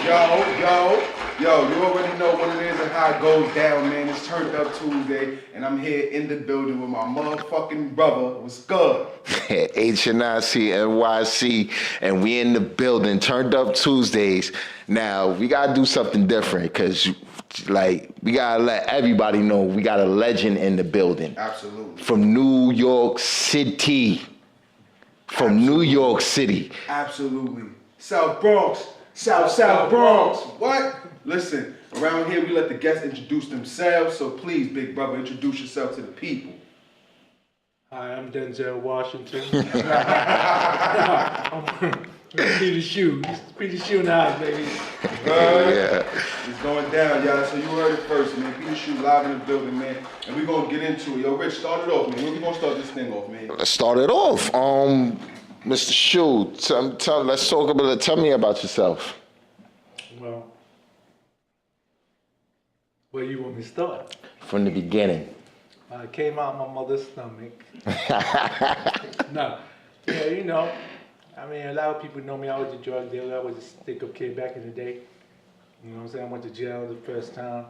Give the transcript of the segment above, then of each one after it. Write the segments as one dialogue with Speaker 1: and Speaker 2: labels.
Speaker 1: Yo, you already know what it is and how it goes down, man. It's Turned Up Tuesday, and I'm here in the building with my motherfucking brother. What's good?
Speaker 2: HNIC, NYC, and we in the building, Turned Up Tuesdays. Now, we gotta do something different, because, we gotta let everybody know we got a legend in the building.
Speaker 1: Absolutely.
Speaker 2: From New York City. New York City.
Speaker 1: Absolutely. South Bronx. South Bronx. What? Listen, around here we let the guests introduce themselves, so please, big brother, introduce yourself to the people.
Speaker 3: Hi, I'm Denzel Washington. I'm Peter Shue. Peter Shue in the house, baby.
Speaker 2: Yeah.
Speaker 1: It's going down, y'all. So you heard it first, man. Peter Shue live in the building, man. And we're going to get into it. Yo, Rich, start it off, man. Where we going to start this thing off, man?
Speaker 2: Let's start it off. Mr. Shue, let's talk about it. Tell me about yourself.
Speaker 3: Well, where you want me to start?
Speaker 2: From the beginning.
Speaker 3: I came out my mother's stomach. No. Yeah, you know, I mean, a lot of people know me. I was a drug dealer. I was a stick-up kid back in the day. You know what I'm saying? I went to jail the first time.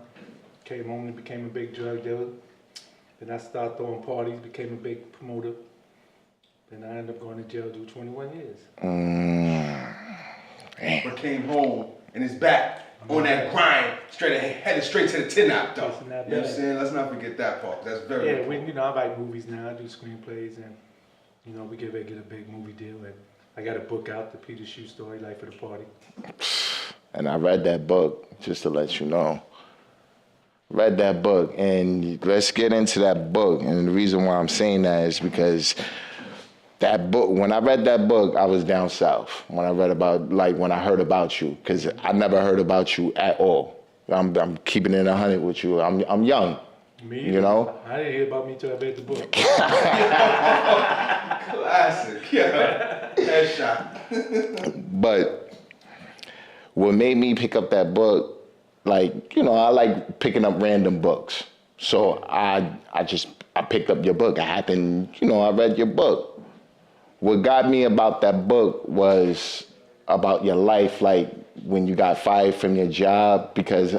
Speaker 3: Came home and became a big drug dealer. Then I started throwing parties, became a big promoter. Then I ended up going to jail, do 21 years.
Speaker 1: But came home and is back on that grind, headed straight to the tin-out, though. You know what I'm saying? Let's not forget that part. That's very important.
Speaker 3: I write movies now. I do screenplays, and we get ready to get a big movie deal. And I got a book out, The Peter Shue Story, Life of the Party.
Speaker 2: And I read that book, just to let you know. Read that book, and let's get into that book. And the reason why I'm saying that is because that book, when I read that book, I was down south. When I read about, when I heard about you, because I never heard about you at all. I'm keeping it 100 with you. I'm young.
Speaker 3: Me,
Speaker 2: you know?
Speaker 3: I didn't hear about me till I read the book.
Speaker 1: Classic, yeah. Headshot.
Speaker 2: But what made me pick up that book, I like picking up random books. So I picked up your book. I read your book. What got me about that book was about your life, when you got fired from your job, because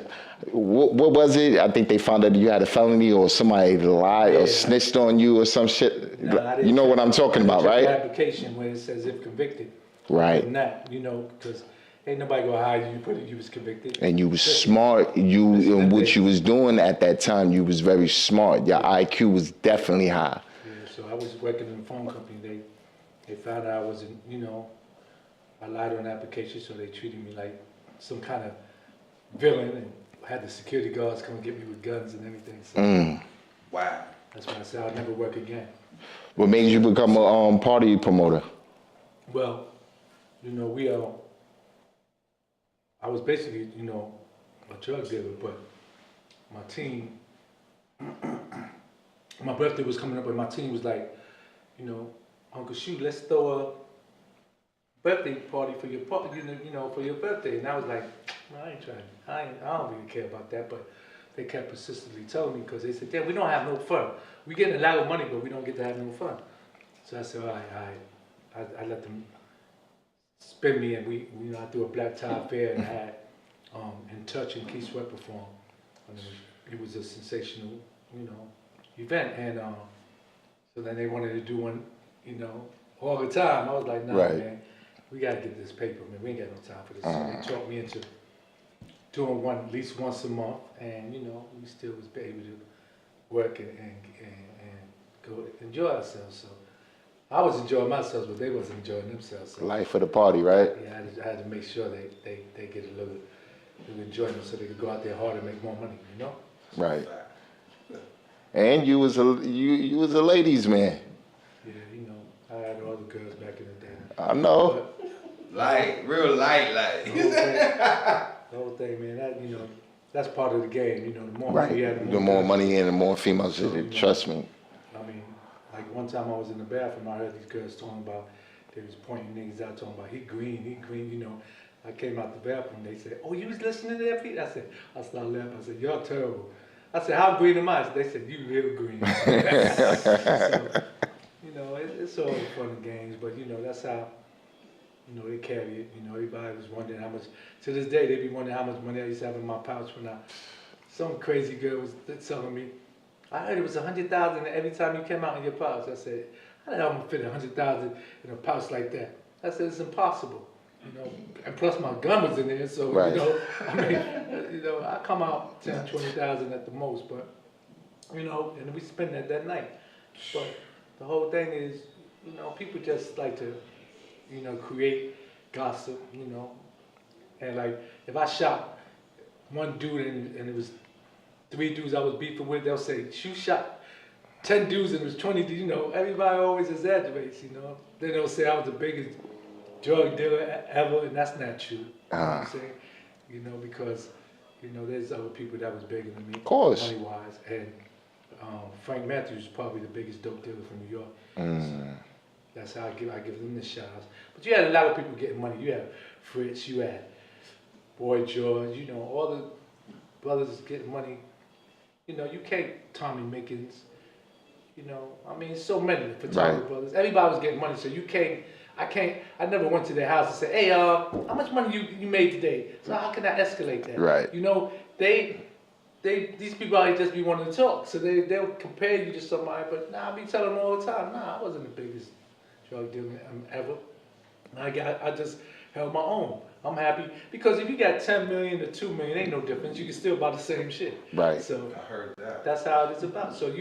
Speaker 2: what was it? I think they found out you had a felony, or somebody lied or snitched on you or some shit.
Speaker 3: No,
Speaker 2: you know what I'm talking about, right?
Speaker 3: Application where it says if convicted.
Speaker 2: Right.
Speaker 3: Not, because ain't nobody gonna hire you. Put it, you was convicted.
Speaker 2: And you was smart. And what you was doing at that time, you was very smart. Your IQ was definitely high.
Speaker 3: Yeah. So I was working in a phone company. They found out I wasn't, I lied on the application, so they treated me like some kind of villain and had the security guards come get me with guns and everything. So
Speaker 1: Wow.
Speaker 3: That's why I said I'll never work again.
Speaker 2: What made you become a party promoter?
Speaker 3: Well, I was basically, a drug dealer, but my team, my birthday was coming up and my team was like, Uncle Shue, let's throw a birthday party for your for your birthday. And I was like, no, I ain't trying. I don't really care about that. But they kept persistently telling me, because they said, yeah, we don't have no fun. We get a lot of money, but we don't get to have no fun. So I said, all right. I let them spin me, and I threw a black tie fair and I had In Touch and Keith Sweat perform. It was a sensational, event. And so then they wanted to do one, all the time. I was like, nah,
Speaker 2: right.
Speaker 3: Man, we got to get this paper, man. We ain't got no time for this. So they talked me into doing one at least once a month, and we still was able to work and go enjoy ourselves. So I was enjoying myself, but they wasn't enjoying themselves. So,
Speaker 2: life of the party, right?
Speaker 3: Yeah, I had to make sure they get a little enjoyment so they could go out there hard and make more money.
Speaker 2: Right. And you was a ladies' man.
Speaker 3: Yeah, I had all the girls back in the day.
Speaker 2: I know.
Speaker 1: Light, real light.
Speaker 3: The whole thing, man. That's part of the game. The more money you have,
Speaker 2: the more money and the more females. Trust me.
Speaker 3: I mean, like one time I was in the bathroom, I heard these girls talking about, they was pointing niggas out, talking about he green. I came out the bathroom, they said, oh, you was listening to that, Pete? I started laughing. I said, y'all terrible. I said, how green am I? They said, you real green. So, it's all fun and games, but that's how You know, they carry it. You know, everybody was wondering how much. To this day, they be wondering how much money I used to have in my pouch when some crazy girl was telling me, I heard it was 100,000 every time you came out in your pouch. I said, how the hell am I gonna fit 100,000 in a pouch like that? I said, it's impossible. You know, and plus my gun was in there, so
Speaker 2: Right.
Speaker 3: you know, I mean, you know, I come out 10, 20,000 at the most, but you know, and we spend that night. But the whole thing is, you know, people just like to, you know, create gossip, you know, and like if I shot one dude and it was 3 dudes I was beefing with, they'll say, Shue shot 10 dudes and it was 20 dudes, you know, everybody always exaggerates, you know. Then they'll say I was the biggest drug dealer ever, and that's not true. You know what I'm saying? You know, because, you know, there's other people that was bigger than me.
Speaker 2: Of course.
Speaker 3: Money-wise, and Frank Matthews is probably the biggest dope dealer from New York. So that's how I give them the shout outs. But you had a lot of people getting money. You had Fritz, you had Boy George, you know, all the brothers getting money. You know, you can't Tommy Mickens. You know, I mean, so many photography brothers. Everybody was getting money, so you can't. I never went to their house and said, hey, how much money you made today? So how can I escalate that?
Speaker 2: Right.
Speaker 3: You know, these people out here just be wanting to talk, so they'll compare you to somebody. But I be telling them all the time, I wasn't the biggest drug dealer ever. I just held my own. I'm happy because if you got 10 million to 2 million, ain't no difference. You can still buy the same shit.
Speaker 2: Right.
Speaker 3: So
Speaker 1: I heard that.
Speaker 3: that's how it is about. So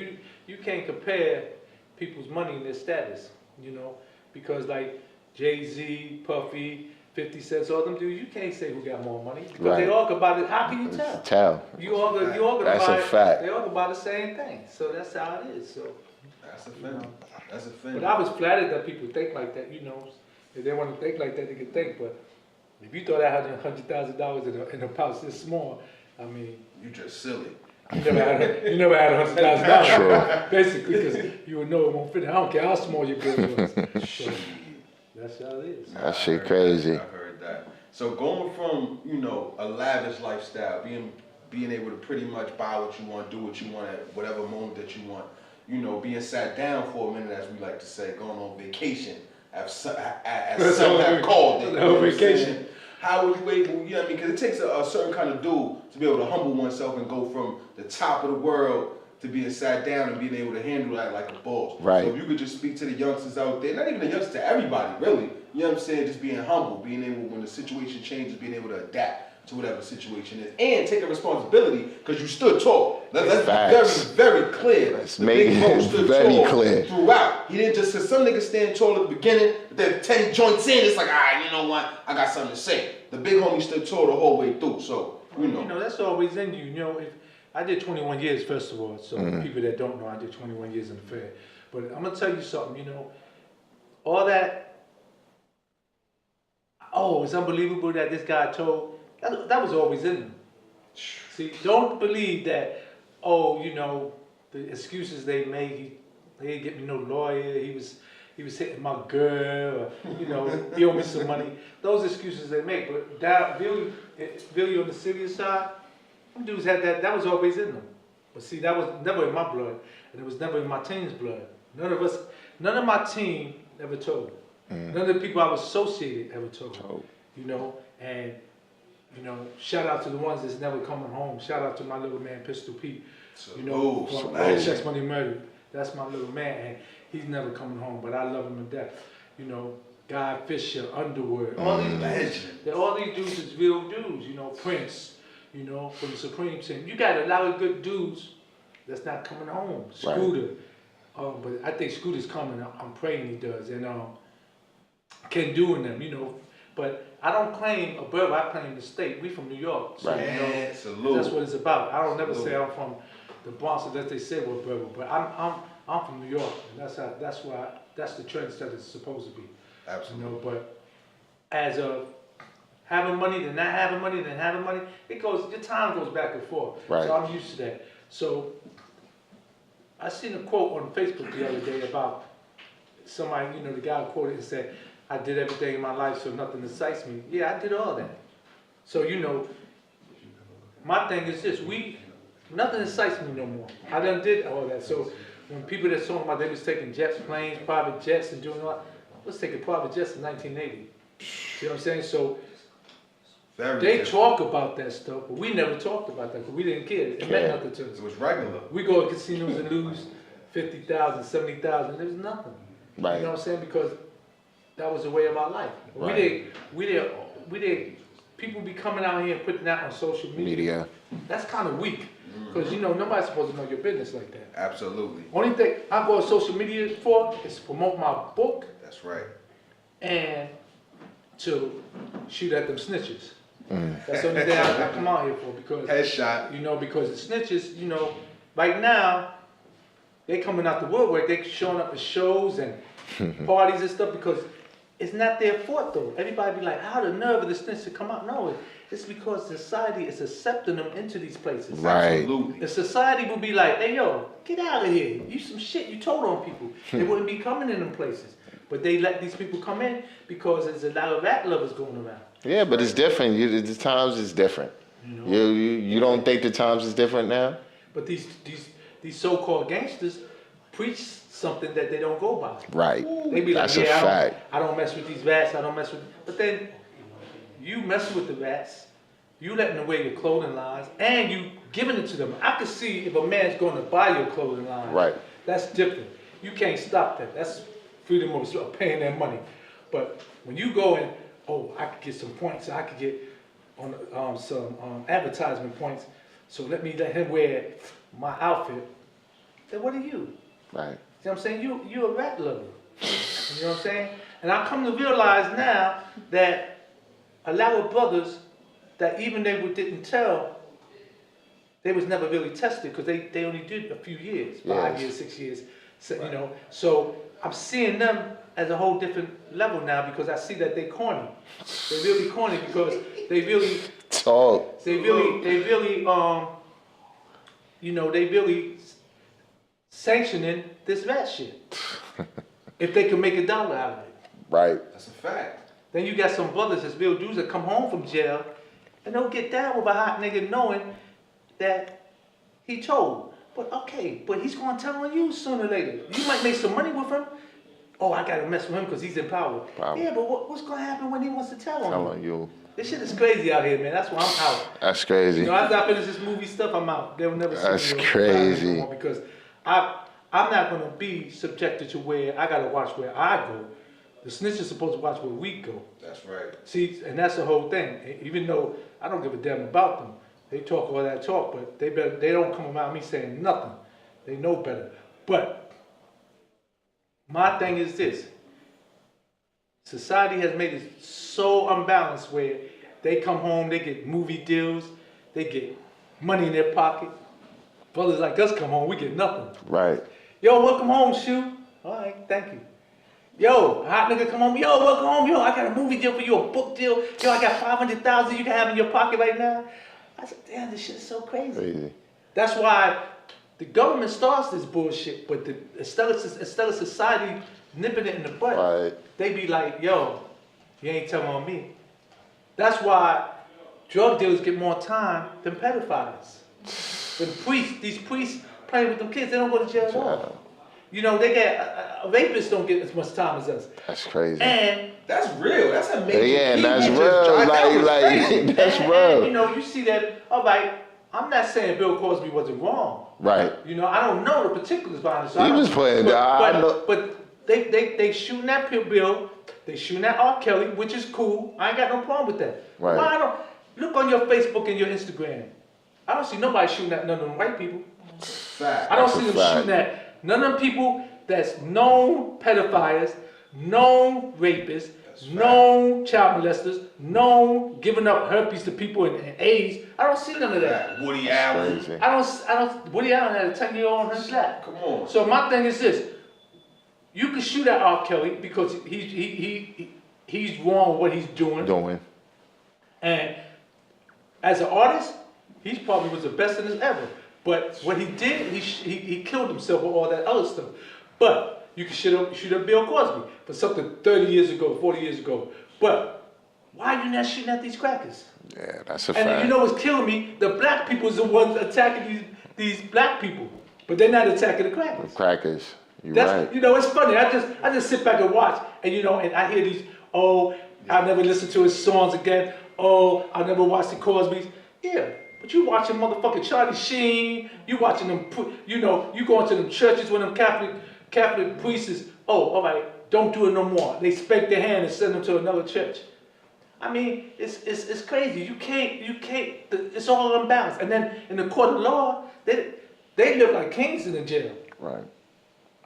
Speaker 3: you can't compare people's money and their status, you know, because like Jay-Z, Puffy, 50 Cent, all them dudes, you can't say who got more money because they all can buy it. How can you tell? You all gonna
Speaker 2: That's
Speaker 3: buy
Speaker 2: a fact.
Speaker 3: They all can buy the same thing. So that's how it is. So
Speaker 1: That's a thing. That's a thing.
Speaker 3: but I was flattered that people think like that, you know. If they want to think like that, they can think. But if you thought I had $100,000 in a pouch this small, I mean,
Speaker 1: You just silly.
Speaker 3: you never had $100,000, basically, because you would know it won't fit. I don't care how small your bill was. So, that's how it is.
Speaker 2: That shit crazy.
Speaker 1: I heard that. So going from, you know, a lavish lifestyle, being able to pretty much buy what you want, do what you want at whatever moment that you want, you know, being sat down for a minute, as we like to say, going on vacation, as some have called it. You know what I'm saying? How were you able, you know what I mean? Because it takes a certain kind of dude to be able to humble oneself and go from the top of the world to being sat down and being able to handle that like a boss.
Speaker 2: Right.
Speaker 1: So if you could just speak to the youngsters out there, not even the youngsters, to everybody, really. You know what I'm saying? Just being humble, being able, when the situation changes, being able to adapt to whatever situation is, and take a responsibility because you stood tall. That's very, very clear.
Speaker 2: Let's
Speaker 1: The
Speaker 2: make
Speaker 1: big bro
Speaker 2: it
Speaker 1: stood
Speaker 2: very
Speaker 1: tall
Speaker 2: clear.
Speaker 1: throughout. He didn't just say some niggas stand tall at the beginning, but then 10 joints in, it's like, all right, you know what? I got something to say. The big homie stood tall the whole way through. So you know
Speaker 3: that's always in you. You know, if I did 21 years, first of all. So people that don't know, I did 21 years in the Fed. But I'm gonna tell you something. You know, all that. Oh, it's unbelievable that this guy told. That was always in him. See, don't believe that. Oh, you know, the excuses they made. He didn't get me no lawyer. He was hitting my girl. Or, you know, he owed me some money. Those excuses they make. But down, really on the serious side, them dudes had that. That was always in them. But see, that was never in my blood, and it was never in my team's blood. None of my team ever told. None of the people I was associated ever told. You know, and you know, shout out to the ones that's never coming home. Shout out to my little man, Pistol Pete. You know, from Checks Money Murder. That's my little man, and he's never coming home, but I love him to death. You know, Guy Fisher, Underwood, all these dudes is real dudes. You know, Prince, you know, from the Supreme Team. You got a lot of good dudes that's not coming home. Scooter, but I think Scooter's coming. I'm praying he does, and Ken doing them, you know. But I don't claim a borough, I claim the state. We from New York, so you know, that's what it's about. I don't never say I'm from the Bronx unless they say what borough, but I'm from New York, and that's the trend that it's supposed to be.
Speaker 1: Absolutely.
Speaker 3: You know, but as of having money, then not having money, then having money, your time goes back and forth.
Speaker 2: Right.
Speaker 3: So I'm used to that. So I seen a quote on Facebook the other day about somebody, you know, the guy quoted and said, I did everything in my life so nothing excites me. Yeah, I did all that. So, you know, my thing is this, nothing excites me no more. I done did all that. So when people that's talking about they was taking jets, planes, private jets and doing all that, I was taking private jets in 1980. See what I'm saying? So
Speaker 1: Very
Speaker 3: they
Speaker 1: different.
Speaker 3: talk about that stuff, but we never talked about that because we didn't care. It meant nothing to us.
Speaker 1: It was regular.
Speaker 3: We go to casinos and lose 50,000, 70,000. There's nothing.
Speaker 2: Right.
Speaker 3: You know what I'm saying? Because that was the way of our life.
Speaker 2: Right.
Speaker 3: We did. People be coming out here and putting that on social media. That's kind of weak. Because nobody's supposed to know your business like that.
Speaker 1: Absolutely.
Speaker 3: Only thing I go on social media for is to promote my book
Speaker 1: That's right.
Speaker 3: and to shoot at them snitches. That's the only thing I come out here for because
Speaker 1: Headshot.
Speaker 3: because the snitches, right now they coming out the woodwork. They showing up at shows and parties and stuff because it's not their fault though. Everybody be like, how the nerve of the snitch to come out? No, it's because society is accepting them into these places.
Speaker 2: Right.
Speaker 1: Absolutely.
Speaker 3: The society would be like, hey yo, get out of here. You some shit you told on people. They wouldn't be coming in them places. But they let these people come in because there's a lot of rat lovers going around.
Speaker 2: Yeah, but it's different. The times is different. You don't think the times is different now?
Speaker 3: But these so-called gangsters preach something that they don't go by.
Speaker 2: Right.
Speaker 3: They be like,
Speaker 2: That's a fact.
Speaker 3: I don't mess with these rats. I don't mess with. But then you messing with the rats. You letting them wear your clothing lines, and you giving it to them. I can see if a man's going to buy your clothing line.
Speaker 2: Right.
Speaker 3: That's different. You can't stop that. That's freedom of paying their money. But when you go and I could get some points. I could get on some advertisement points. So let him wear my outfit. Then what are you?
Speaker 2: Right.
Speaker 3: See what I'm saying? You're a rat lover. You know what I'm saying? And I come to realize now that a lot of brothers that even they didn't tell, they was never really tested because they only did a few years, 5 years, 6 years. So, so I'm seeing them as a whole different level now because I see that they corny. They really corny because they really
Speaker 2: talk.
Speaker 3: They really sanctioning this rat shit. If they can make $1 out of it.
Speaker 2: Right.
Speaker 1: That's a fact.
Speaker 3: Then you got some brothers that's real dudes that come home from jail and they'll get down with a hot nigga knowing that he told. But he's gonna tell on you sooner or later. You might make some money with him. Oh, I gotta mess with him because he's in power. Yeah, but what's gonna happen when he wants to tell on you? This shit is crazy out here, man. That's why I'm out.
Speaker 2: That's crazy.
Speaker 3: After I finish this movie stuff, I'm out. They'll never see me.
Speaker 2: That's crazy.
Speaker 3: Because I'm not gonna be subjected to where I gotta watch where I go. The snitch is supposed to watch where we go.
Speaker 1: That's right.
Speaker 3: See, and that's the whole thing. Even though I don't give a damn about them, they talk all that talk, but they don't come around me saying nothing. They know better. But my thing is this. Society has made it so unbalanced where they come home, they get movie deals, they get money in their pocket. Brothers like us come home, we get nothing.
Speaker 2: Right.
Speaker 3: Yo, welcome home, Shue. All right, thank you. Yo, hot nigga come home. Yo, welcome home. Yo, I got a movie deal for you, a book deal. Yo, I got 500,000 you can have in your pocket right now. I said, damn, this shit is so crazy. That's why the government starts this bullshit, but instead of society nipping it in the butt, they be like, yo, you ain't telling on me. That's why drug dealers get more time than pedophiles. These priests playing with them kids, they don't go to jail at all. They get rapists don't get as much time as us.
Speaker 2: That's crazy.
Speaker 3: And
Speaker 1: that's real. That's a major
Speaker 2: yeah,
Speaker 1: key.
Speaker 2: that's real. That's real.
Speaker 3: You see that. All right, I'm not saying Bill Cosby wasn't wrong.
Speaker 2: Right.
Speaker 3: I don't know the particulars behind it. So
Speaker 2: he was playing.
Speaker 3: But they shooting that Bill. They shooting at R. Kelly, which is cool. I ain't got no problem with that.
Speaker 2: Right.
Speaker 3: Why I don't look on your Facebook and your Instagram? I don't see nobody shooting at none of them white people.
Speaker 1: Fact.
Speaker 3: I don't see them shooting at none of them people that's known pedophiles, known rapists, known child molesters, known giving up herpes to people and AIDS. I don't see none of that.
Speaker 1: Woody Allen.
Speaker 3: Woody Allen had a 10-year-old on his lap.
Speaker 1: Come on.
Speaker 3: So my thing is this. You can shoot at R. Kelly because he's wrong with what he's doing. And as an artist, he probably was the best in his ever. But what he did, he killed himself with all that other stuff. But you can shoot at Bill Cosby for something 30 years ago, 40 years ago. But why are you not shooting at these crackers?
Speaker 2: Yeah, that's a fact.
Speaker 3: And you know what's killing me? The black people is the ones attacking these black people. But they're not attacking the crackers.
Speaker 2: The crackers. You're right.
Speaker 3: It's funny. I just sit back and watch, and and I hear these, I'll never listen to his songs again. Oh, I'll never watch the Cosby's. Yeah, but you watching motherfucking Charlie Sheen. You watching them, you going to them churches with them Catholic priests. Oh, all right, don't do it no more. They spank their hand and send them to another church. I mean, it's crazy. You can't. It's all unbalanced. And then in the court of law, they live like kings in the jail.
Speaker 2: Right.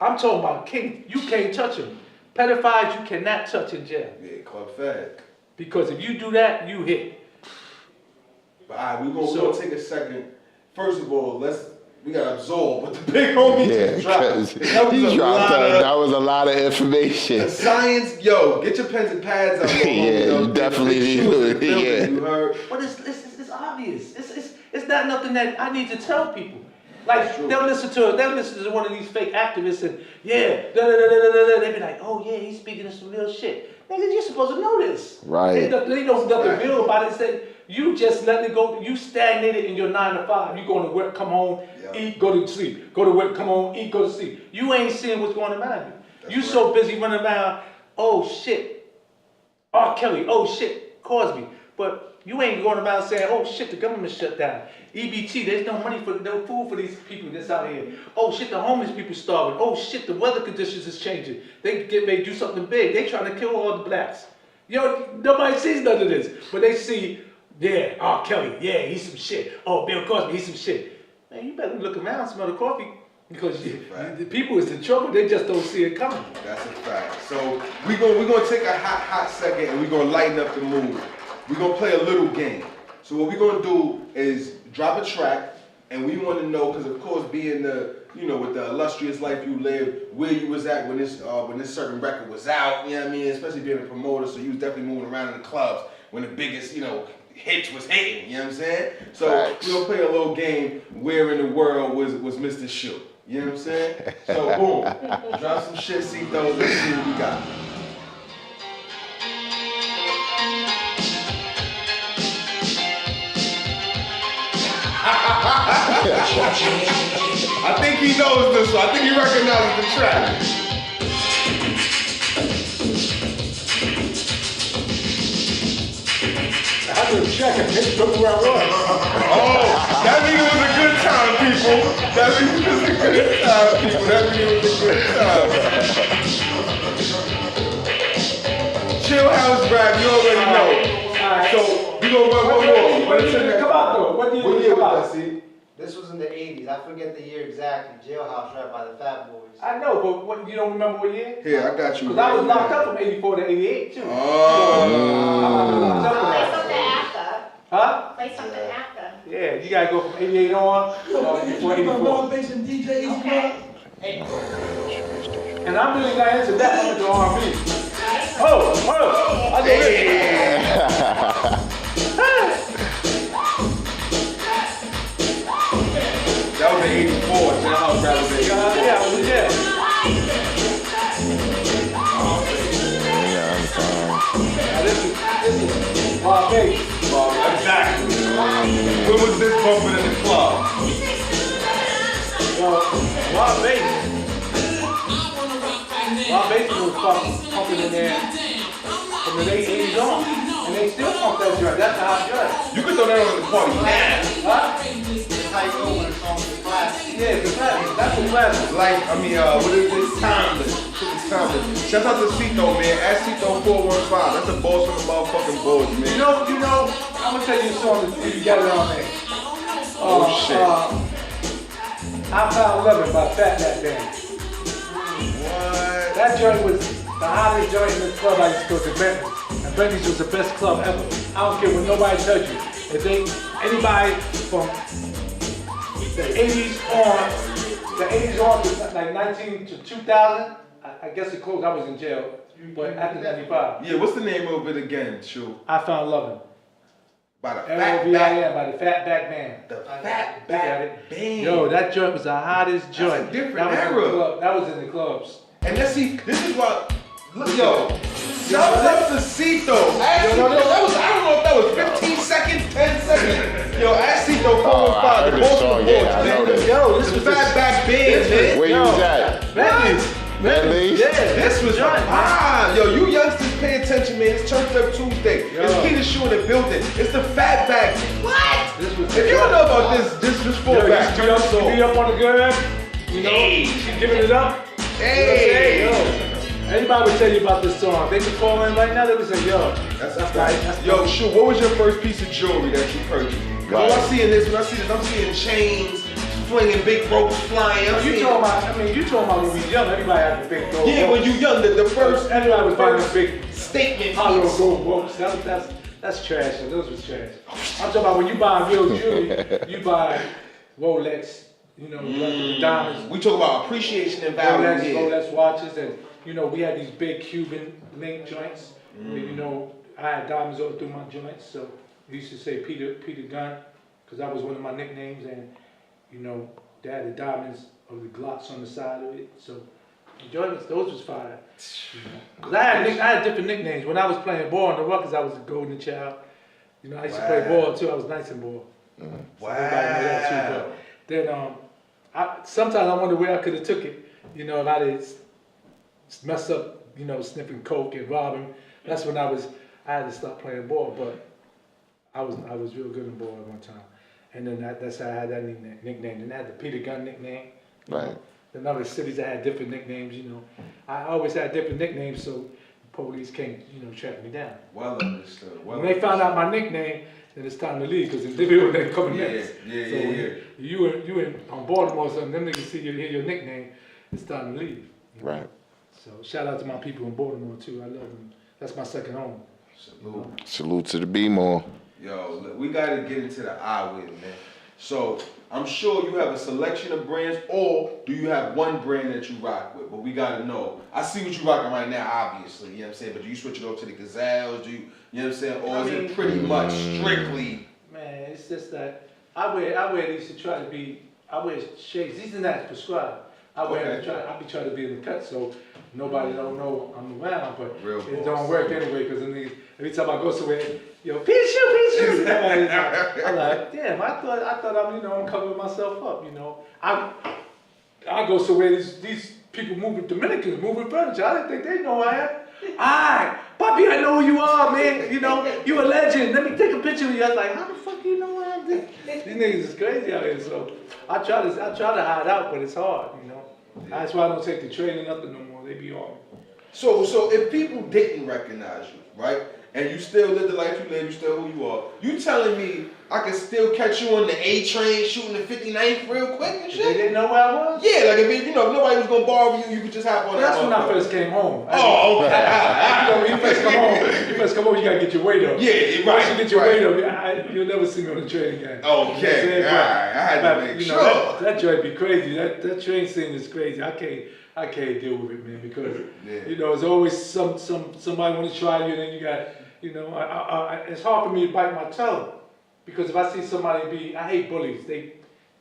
Speaker 3: I'm talking about kings. You can't touch them. Pedophiles, you cannot touch in jail.
Speaker 1: Yeah, club fed.
Speaker 3: Because if you do that, you hit.
Speaker 1: But all right, we're gonna take a second. First of all, we gotta absorb what the big homie just dropped.
Speaker 2: That was a lot of information.
Speaker 1: The science, get your pens and pads out.
Speaker 2: Yeah, you definitely need to. Yeah.
Speaker 1: You heard?
Speaker 3: But it's obvious. It's not nothing that I need to tell people. Like they'll listen to one of these fake activists and they be like, oh yeah, he's speaking of some real shit. Nigga, you're supposed to know this.
Speaker 2: Right.
Speaker 3: They know nothing real about it. It's that you just let it go. You stagnated in your 9 to 5. You going to work, come home, eat, go to sleep. Go to work, come home, eat, go to sleep. You ain't seeing what's going on around you. You so busy running around. Oh shit, R. Kelly. Oh shit, Cosby. But you ain't going around saying, oh shit, the government shut down. EBT, there's no food for these people that's out here. Oh shit, the homeless people starving. Oh shit, the weather conditions is changing. They get ready to do something big. They trying to kill all the blacks. Nobody sees none of this. But they see, R. Kelly, he's some shit. Oh, Bill Cosby, he's some shit. Man, you better look around, smell the coffee. Because the people is in trouble, they just don't see it coming.
Speaker 1: That's a fact. So we're gonna take a hot second and we're gonna lighten up the mood. We're gonna play a little game. So what we're gonna do is drop a track, and we want to know, because of course, being with the illustrious life you lived, where you was at when this certain record was out. You know what I mean? Especially being a promoter, so you was definitely moving around in the clubs when the biggest hits was hitting. You know what I'm saying? So we're gonna play a little game. Where in the world was Mr. Shue? You know what I'm saying? So boom, drop some shit, Cito. Let's see what we got. I think he knows this one. I think he recognizes the track.
Speaker 3: I didn't check it. Just look where I was.
Speaker 1: Oh, that nigga was a good time, people. That nigga was a good time, people. That nigga was a good time. Chill house rap, you already know.
Speaker 3: Right.
Speaker 1: So we gonna run one more.
Speaker 3: What did it come out though? What year did it come out?
Speaker 4: This was in the 80s. I forget the year exactly. Jailhouse rap by the Fat Boys.
Speaker 3: I know, but you don't remember what year?
Speaker 1: Here, I got you.
Speaker 3: Because I was locked up from 84 to 88 too.
Speaker 1: Oh.
Speaker 5: Play something after.
Speaker 3: Huh?
Speaker 5: Play something after.
Speaker 3: Yeah, you gotta go from 88 on to 84.
Speaker 5: Okay.
Speaker 3: And I'm really not into that. I'm into R&B. Oh, I know this.
Speaker 1: That was in 84. Jailhouse rap was in 84.
Speaker 3: Yeah, I was there. Now this is Bob Bates.
Speaker 1: Exactly. When was this bumping in the club?
Speaker 3: Bob Bates was pumping in there from the late 80s on. And they still pump that joint. That's a hot joint.
Speaker 1: You can throw that on the party now.
Speaker 3: Huh?
Speaker 4: How you go when the song is classic?
Speaker 3: Yeah, it's a classic. That's a classic.
Speaker 1: Like, what is this? Timeless. It's timeless. Shout out to Cito, man. Ask Cito 415. That's a boss from the motherfucking boards, man.
Speaker 3: You know, I'm gonna tell you a song if you got it on there.
Speaker 1: Shit.
Speaker 3: I Found Lovin' by Fat Back Band.
Speaker 1: What?
Speaker 3: That joint was the hottest joint in the club I used to go to, Bentley's. And Bentley's was the best club ever. I don't care what nobody tells you. If anybody from the 80s on to like 19 to 2000, I guess it closed. I was in jail, but after 95.
Speaker 1: Yeah, what's the name of it again, Shue?
Speaker 3: I Found Lovin'.
Speaker 1: By the Fat
Speaker 3: L-O-V-I-N,
Speaker 1: Back.
Speaker 3: by the Fat Back Band.
Speaker 1: The Fat
Speaker 3: Got
Speaker 1: Back
Speaker 3: it.
Speaker 1: Band.
Speaker 3: Yo, that joint was the hottest joint.
Speaker 1: That's a different
Speaker 3: that was
Speaker 1: era.
Speaker 3: In the club. That was in the clubs.
Speaker 1: And let's see, this is what, look, yo, shout out to Cito. I don't know if that was 15 seconds, 10 seconds. Yo, ask Cito 415, the boss of the boards, man.
Speaker 3: Yo, this was
Speaker 1: Fat Back Band, man.
Speaker 2: Where you was at?
Speaker 3: Bentley's.
Speaker 2: Bentley's?
Speaker 1: Yeah, this was a vibe. Yo, you youngsters pay attention, man. It's Turned Up building. It's the fat back. What?
Speaker 3: This was
Speaker 1: If you don't know about this just fall back.
Speaker 3: you be up on the girl, you know, she giving it up.
Speaker 1: Hey.
Speaker 3: Yo. Anybody would tell you about this song. They could call in right now, they would say, yo,
Speaker 1: That's
Speaker 3: right.
Speaker 1: right. Yo, Shue, what was your first piece of jewelry that you purchased?
Speaker 2: Right.
Speaker 1: When I see this, I'm seeing chains, flinging big ropes flying.
Speaker 3: You talking about when we was young, everybody had the big gold
Speaker 1: Yeah,
Speaker 3: ropes.
Speaker 1: when you young, the first,
Speaker 3: Everybody was buying the big
Speaker 1: statement
Speaker 3: hollow
Speaker 1: piece.
Speaker 3: gold ropes. That's trash. Those was trash. I'm talking about when you buy real jewelry, you buy Rolex, you know, the diamonds.
Speaker 1: We talk about appreciation and value here.
Speaker 3: Rolex watches, and you know, we had these big Cuban link joints. Where, you know, I had diamonds all through my joints, so we used to say Peter Gunn, because that was one of my nicknames, and you know, they had the diamonds of the Glocks on the side of it. So the Jordans, those was fire. You know? 'Cause I had different nicknames. When I was playing ball in the Ruckers, I was a golden child. You know, I used to play ball too. I was nice in ball. So everybody know that too. But then sometimes I wonder where I could have took it. You know, if I did mess up, you know, sniffing coke and robbing. That's when I had to stop playing ball. But I was real good in ball at one time. And then that's how I had that nickname. Then I had the Peter Gunn nickname.
Speaker 2: Right.
Speaker 3: In other cities, I had different nicknames. You know, I always had different nicknames, so the police can't, you know, track me down.
Speaker 1: Well understood.
Speaker 3: When they found out my nickname, then it's time to leave because the video ain't coming next.
Speaker 1: Yeah.
Speaker 3: You on Baltimore or something, them niggas see you, hear your nickname, it's time to leave. You know?
Speaker 2: Right.
Speaker 3: So shout out to my people in Baltimore too. I love them. That's my second home.
Speaker 1: Salute.
Speaker 2: Salute to the B-more.
Speaker 1: Yo, look, we gotta get into the I with it, man. So I'm sure you have a selection of brands, or do you have one brand that you rock with? But we gotta know. I see what you rocking right now, obviously, you know what I'm saying? But do you switch it over to the Gazelles? Do you know what I'm saying? Or is it pretty much strictly?
Speaker 3: Man, it's just that I wear these to try to be. I wear shades. These are not prescribed. I wear them I be trying to be in the cut so nobody don't know I'm around. But
Speaker 1: Real
Speaker 3: it
Speaker 1: boss.
Speaker 3: don't work anyway because every time I go somewhere, yo, Peter Shue. I'm like, damn. I thought I'm covering myself up. You know, I go somewhere. These people moving Dominicans moving furniture. I didn't think they know who I am. Alright, Poppy, I know who you are, man. You know, you a legend. Let me take a picture of you. I was like, how the fuck you know who I am? These niggas is crazy out here. So I try to hide out, but it's hard, you know. That's why I don't take the train or nothing no more. They be on me.
Speaker 1: So if people didn't recognize you, right, and you still live the life you live, you still who you are, you telling me I can still catch you on the A train shooting the 59th real quick and shit?
Speaker 3: They didn't know where I was?
Speaker 1: Yeah, like if nobody was gonna borrow you, you could just hop on that.
Speaker 3: That's when I first came home.
Speaker 1: Oh, okay.
Speaker 3: You know, when you first come home, you gotta get your weight up.
Speaker 1: Yeah, right.
Speaker 3: Once you get your weight up, you'll never see me on the train again.
Speaker 1: Okay,
Speaker 3: You know what I'm saying?
Speaker 1: alright, I had to make
Speaker 3: You
Speaker 1: sure.
Speaker 3: know, that joint be crazy. That train scene is crazy. I can't deal with it, man, because you know, there's always somebody want to try you, and then you got, you know, it's hard for me to bite my tongue, because if I see somebody I hate bullies. They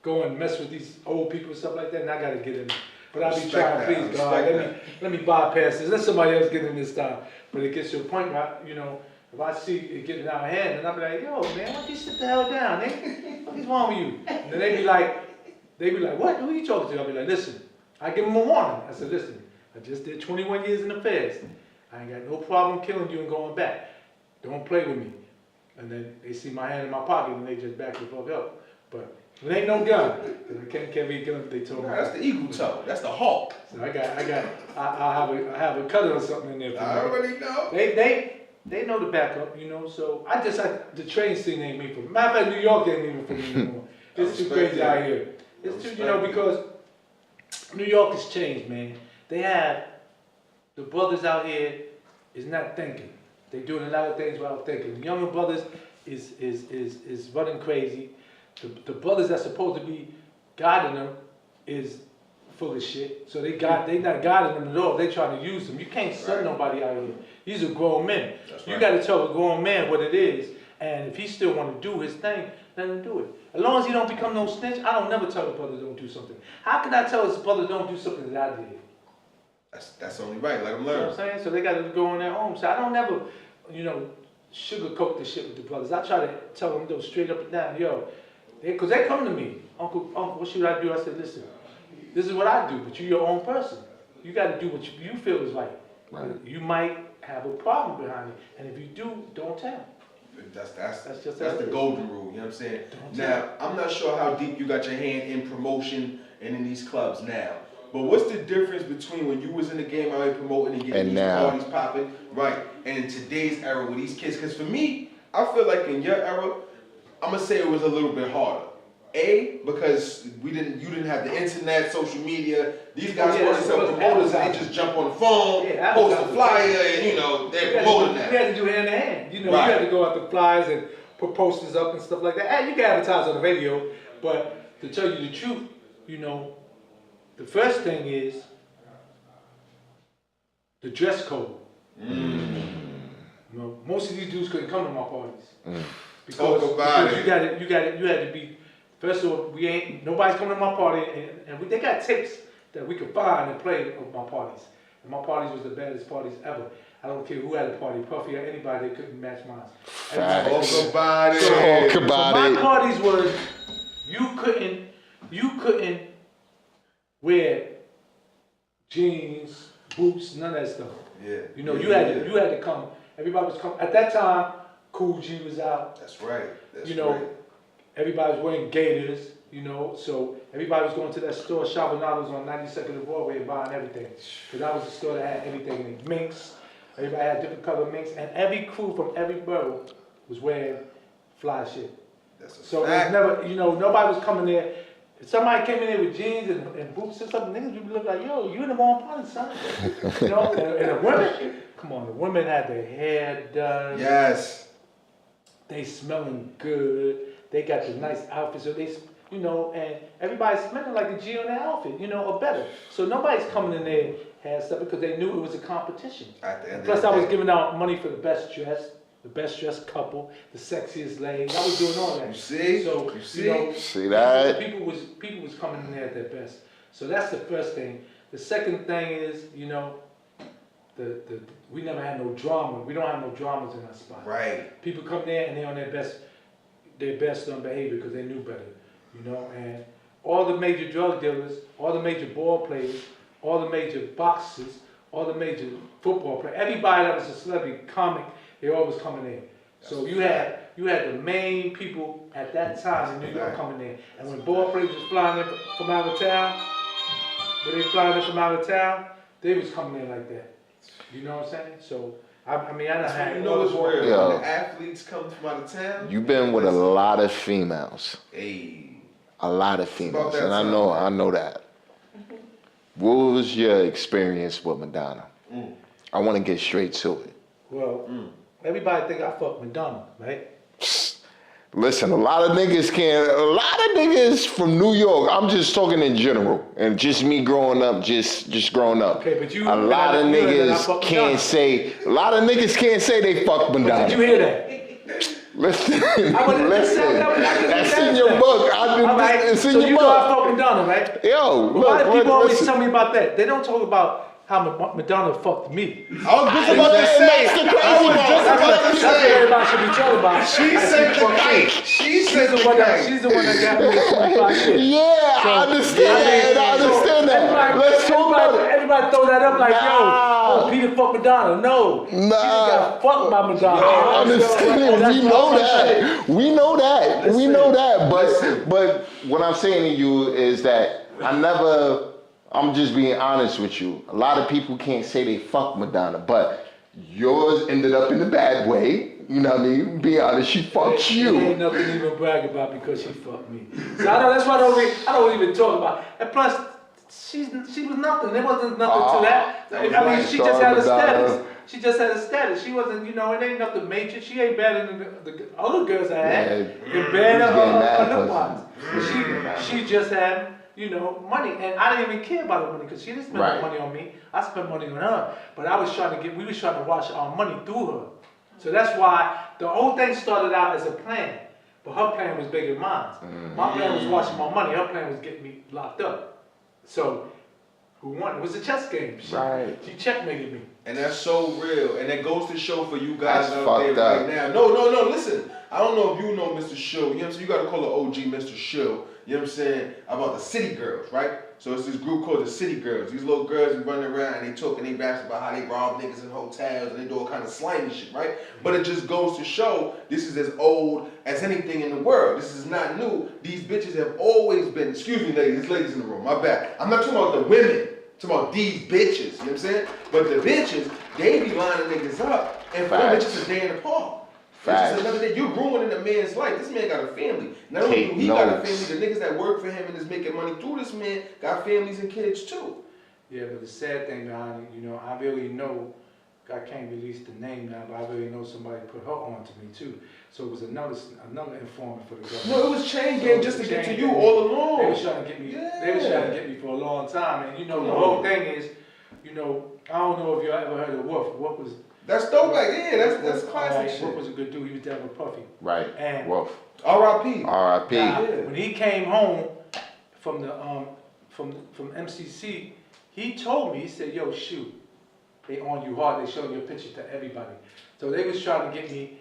Speaker 3: go and mess with these old people and stuff like that, and I gotta get in. But I be
Speaker 1: Respect
Speaker 3: trying,
Speaker 1: that,
Speaker 3: please God,
Speaker 1: respect
Speaker 3: let me bypass this. Let somebody else get in this time. But it gets to a point where, you know, if I see it getting out of hand, then I'll be like, yo, man, why don't you sit the hell down, nigga? What is wrong with you? And then they be like, what? Who are you talking to? I'll be like, listen. I give them a warning. I said, listen, I just did 21 years in the feds. I ain't got no problem killing you and going back. Don't play with me. And then they see my hand in my pocket and they just back the fuck up. But it ain't no gun. I can't be gun if they told me.
Speaker 1: That's the eagle toe. That's the hawk.
Speaker 3: So I have a cutter or something in there for
Speaker 1: I
Speaker 3: me.
Speaker 1: already know.
Speaker 3: They know the backup, you know. So the train scene ain't me for me. Matter of fact, New York ain't even for me anymore. It's too crazy out here. It's too, you know, because New York has changed, man. They have the brothers out here is not thinking. They doing a lot of things without thinking. The younger brothers is running crazy. The brothers that's supposed to be guiding them is full of shit. So they not guiding them at all. They trying to use them. You can't send nobody out here. These are grown men. You got to tell a grown man what it is. And if he still want to do his thing, let him do it. As long as he don't become no snitch, I don't never tell a brother don't do something. How can I tell his brother don't do something that I did?
Speaker 1: That's only right. Let them
Speaker 3: You know
Speaker 1: learn.
Speaker 3: what I'm saying? So they got to go on their own. So I don't never, you know, sugarcoat the shit with the brothers. I try to tell them though straight up and down, yo, because they come to me, Uncle, what should I do? I said, listen, this is what I do, but you're your own person. You got to do what you feel is right. You might have a problem behind it, and if you do, don't tell. That's just
Speaker 1: That's
Speaker 3: how
Speaker 1: the
Speaker 3: it is.
Speaker 1: golden rule, you know what I'm saying?
Speaker 3: Don't
Speaker 1: Now, I'm not sure how deep you got your hand in promotion and in these clubs now. But what's the difference between when you was in the game out here promoting and getting
Speaker 2: And
Speaker 1: these
Speaker 2: now?
Speaker 1: parties popping, right? And in today's era with these kids, because for me, I feel like in your era, I'm gonna say it was a little bit harder. Because you didn't have the internet, social media. These guys
Speaker 3: Yeah,
Speaker 1: want to
Speaker 3: so
Speaker 1: sell
Speaker 3: it's
Speaker 1: promoters, and they
Speaker 3: advertising.
Speaker 1: just jump on the phone,
Speaker 3: Yeah,
Speaker 1: post a
Speaker 3: advertising.
Speaker 1: flyer, and they're promoting
Speaker 3: You
Speaker 1: that.
Speaker 3: had to do hand to hand. You
Speaker 1: Right.
Speaker 3: had to go out the flyers and put posters up and stuff like that. And you can advertise on the radio, but to tell you the truth, the first thing is the dress code. Most of these dudes couldn't come to my parties.
Speaker 1: Talk about it.
Speaker 3: You had to be. First of all, nobody's coming to my party, and they got tapes that we could find and play of my parties. And my parties was the baddest parties ever. I don't care who had a party, Puffy or anybody, they couldn't match mine.
Speaker 2: Facts.
Speaker 1: Talk about it.
Speaker 2: Talk about
Speaker 3: my
Speaker 2: it.
Speaker 3: parties was you couldn't wear jeans, boots, none of that stuff.
Speaker 1: Yeah.
Speaker 3: You had to come. Everybody was coming. At that time, Cool G was out.
Speaker 1: That's right. That's
Speaker 3: You know,
Speaker 1: right.
Speaker 3: Everybody was wearing gaiters, so everybody was going to that store, Shabanados on 92nd and Broadway and buying everything. Because that was the store that had everything in it. Minks, everybody had different color minks, and every crew from every borough was wearing fly shit.
Speaker 1: That's a
Speaker 3: So it was
Speaker 1: fact.
Speaker 3: never, nobody was coming there. If somebody came in there with jeans and boots or something, niggas would look like, yo, you in the wrong party, son. And the women, come on, the women had their hair done.
Speaker 1: Yes.
Speaker 3: They smelling good. They got the nice outfits. So they, and everybody's smelling like a G on their outfit, or better. So nobody's coming in there had stuff because they knew it was a competition.
Speaker 1: At the end
Speaker 3: Plus,
Speaker 1: of the
Speaker 3: I was
Speaker 1: day.
Speaker 3: giving out money for the best dressed couple, the sexiest lady. I was doing all that.
Speaker 1: You see?
Speaker 3: So
Speaker 1: You see?
Speaker 2: See that?
Speaker 3: People was coming in there at their best. So that's the first thing. The second thing is, we never had no drama. We don't have no dramas in our spot.
Speaker 1: Right.
Speaker 3: People come there and they're on their best on behavior because they knew better, and all the major drug dealers, all the major ball players, all the major boxers, all the major football players, everybody that was a celebrity comic, they all was coming in. So you had the main people at that time in New York coming in. And when ball players was flying in from out of town, they was coming in like that. You know what I'm saying? So I done had
Speaker 1: You know what's
Speaker 3: all the
Speaker 1: real?
Speaker 2: Yeah.
Speaker 1: When the athletes come from out of town.
Speaker 2: You've been with a lot of females.
Speaker 1: Hey.
Speaker 2: A lot of
Speaker 1: about
Speaker 2: females.
Speaker 1: that
Speaker 2: And
Speaker 1: time,
Speaker 2: I know that. What was your experience with Madonna? I want to get straight to it.
Speaker 3: Well, everybody think I fucked Madonna, right?
Speaker 2: Listen, a lot of niggas from New York, I'm just talking in general, and just me growing up, just growing up.
Speaker 3: Okay, but you-
Speaker 2: a lot of
Speaker 3: you heard that I
Speaker 2: niggas
Speaker 3: fucked
Speaker 2: can't
Speaker 3: Madonna.
Speaker 2: say, they fuck
Speaker 3: But
Speaker 2: Madonna.
Speaker 3: did you hear that?
Speaker 2: Listen,
Speaker 3: I wouldn't just say
Speaker 2: listen,
Speaker 3: that.
Speaker 2: that's in your book.
Speaker 3: Alright,
Speaker 2: It's in
Speaker 3: so
Speaker 2: your
Speaker 3: you know I
Speaker 2: book.
Speaker 3: fucked Madonna, right?
Speaker 2: Yo,
Speaker 3: But why do people always
Speaker 2: listen.
Speaker 3: tell me about that? They don't talk about how Madonna fucked me.
Speaker 1: I was just about to say.
Speaker 2: That's the
Speaker 1: I
Speaker 2: crazy
Speaker 1: was
Speaker 2: part.
Speaker 1: just
Speaker 3: That's
Speaker 1: about
Speaker 3: what
Speaker 1: to say.
Speaker 3: everybody should be talking about.
Speaker 1: She said the kite. She said the
Speaker 3: She's the one that got me the 25 years.
Speaker 2: Yeah, I understand that. I understand that. Let's talk about it.
Speaker 3: Everybody throw that up like,
Speaker 2: Nah.
Speaker 3: yo, Peter fucked Madonna. No. Peter got fucked by Madonna.
Speaker 2: I understand it.
Speaker 3: That's
Speaker 2: We know
Speaker 3: my
Speaker 2: that.
Speaker 3: shit.
Speaker 2: We know that. We
Speaker 3: Listen.
Speaker 2: know that. But what I'm saying to you is that I'm just being honest with you. A lot of people can't say they fuck Madonna, but yours ended up in a bad way. You know what I mean? Be honest, she fucked
Speaker 3: There ain't
Speaker 2: you.
Speaker 3: nothing to even brag about because she fucked me. So I know that's why I don't even talk about it. And plus, she was nothing. There wasn't nothing to that.
Speaker 1: that was
Speaker 3: I mean,
Speaker 1: right.
Speaker 3: she just had a
Speaker 2: Sorry,
Speaker 3: status.
Speaker 2: Madonna.
Speaker 3: She just had a status. She wasn't, it ain't nothing major. She ain't better than the other girls I had.
Speaker 2: Yeah,
Speaker 3: They're better
Speaker 2: who's getting mad
Speaker 3: on the
Speaker 2: pussy?
Speaker 3: wise. She just had, money. And I didn't even care about the money because she didn't spend
Speaker 2: Right.
Speaker 3: no money on me. I spent money on her. But we was trying to wash our money through her. So that's why the whole thing started out as a plan. But her plan was bigger than mine. My plan was washing my money. Her plan was getting me locked up. So who won? It was a chess game. She
Speaker 2: Right.
Speaker 3: checkmated me.
Speaker 1: And that's so real. And it goes to show for you guys
Speaker 2: That's
Speaker 1: out there
Speaker 2: fucked up.
Speaker 1: right now. No, listen. I don't know if you know Mr. Shue. You know what I'm saying? You gotta call the OG Mr. Shue. You know what I'm saying? About the city girls, right? So it's this group called the City Girls. These little girls be running around and they talk and they raps about how they rob niggas in hotels and they do all kind of slimy shit, right? But it just goes to show this is as old as anything in the world. This is not new. These bitches have always been, excuse me ladies, there's ladies in the room, my bad. I'm not talking about the women. I'm talking about these bitches, you know what I'm saying? But the bitches, they be lining niggas up and for them it's just a day in the park. It's just another day. You're ruining a man's life. This man got a family. Not only do he got a family, the niggas that work for him and is making money through this man got families and kids too.
Speaker 3: Yeah, but the sad thing behind it, you know, I really know, I can't release the name now, but I really know somebody put her on to me too. So it was another informant for the government.
Speaker 1: No, it was chain gang just to get to you all along.
Speaker 3: They was trying to get me.
Speaker 1: Yeah.
Speaker 3: They was trying to get me for a long time, and you know the whole thing is, you know, I don't know if you ever heard of Wolf. Wolf was.
Speaker 1: That's dope, like that's classic shit.
Speaker 3: Wolf was a good dude. He was down with Puffy.
Speaker 2: Right.
Speaker 3: And
Speaker 2: Wolf.
Speaker 1: R.I.P.
Speaker 2: R.I.P.
Speaker 3: Now, when he came home from the from MCC, he told me, he said, "Yo, shoot, they on you hard. They showing your picture to everybody." So they was trying to get me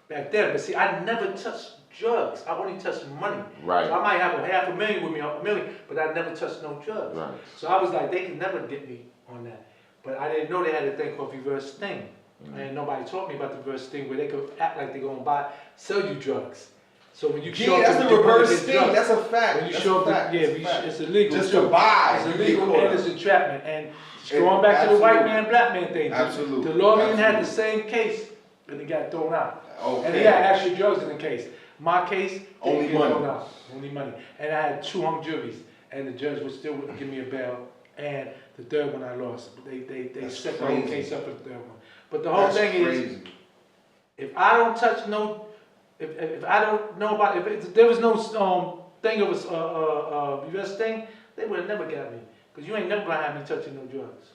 Speaker 3: back there. But see, I never touched drugs. I only touched money.
Speaker 2: Right.
Speaker 3: So I might have $500,000 with me, $1 million, but I never touched no drugs.
Speaker 2: Right.
Speaker 3: So I was like, they can never get me on that. But I didn't know they had a thing called reverse sting. And nobody taught me about the reverse sting where they could act like they're gonna sell you drugs. So when you show
Speaker 1: Yeah,
Speaker 3: up
Speaker 1: that's
Speaker 3: to
Speaker 1: the reverse
Speaker 3: get
Speaker 1: sting.
Speaker 3: drugs,
Speaker 1: That's a fact.
Speaker 3: when you
Speaker 1: That's
Speaker 3: show
Speaker 1: a
Speaker 3: up,
Speaker 1: fact.
Speaker 3: it's illegal.
Speaker 1: Just
Speaker 3: too.
Speaker 1: to buy,
Speaker 3: It's
Speaker 1: you
Speaker 3: illegal
Speaker 1: get caught
Speaker 3: and
Speaker 1: up.
Speaker 3: it's entrapment. And going back to the
Speaker 1: Absolutely.
Speaker 3: white man, black man thing.
Speaker 1: Absolutely.
Speaker 3: DeLorean had the same case, and he got thrown out.
Speaker 1: Okay.
Speaker 3: And he had actual drugs in the case. My case,
Speaker 1: Only
Speaker 3: didn't get
Speaker 1: money.
Speaker 3: thrown out. Only money. And I had 2 hung juries, and the judge would still wouldn't give me a bail. And the third one I lost. They
Speaker 1: That's
Speaker 3: set the whole
Speaker 1: crazy.
Speaker 3: case up for the third one. But the whole
Speaker 1: That's
Speaker 3: thing is,
Speaker 1: crazy.
Speaker 3: if I don't touch no, if I don't know about, if there was no thing of a reverse thing, they would have never got me. Because you ain't never gonna have me touching no drugs.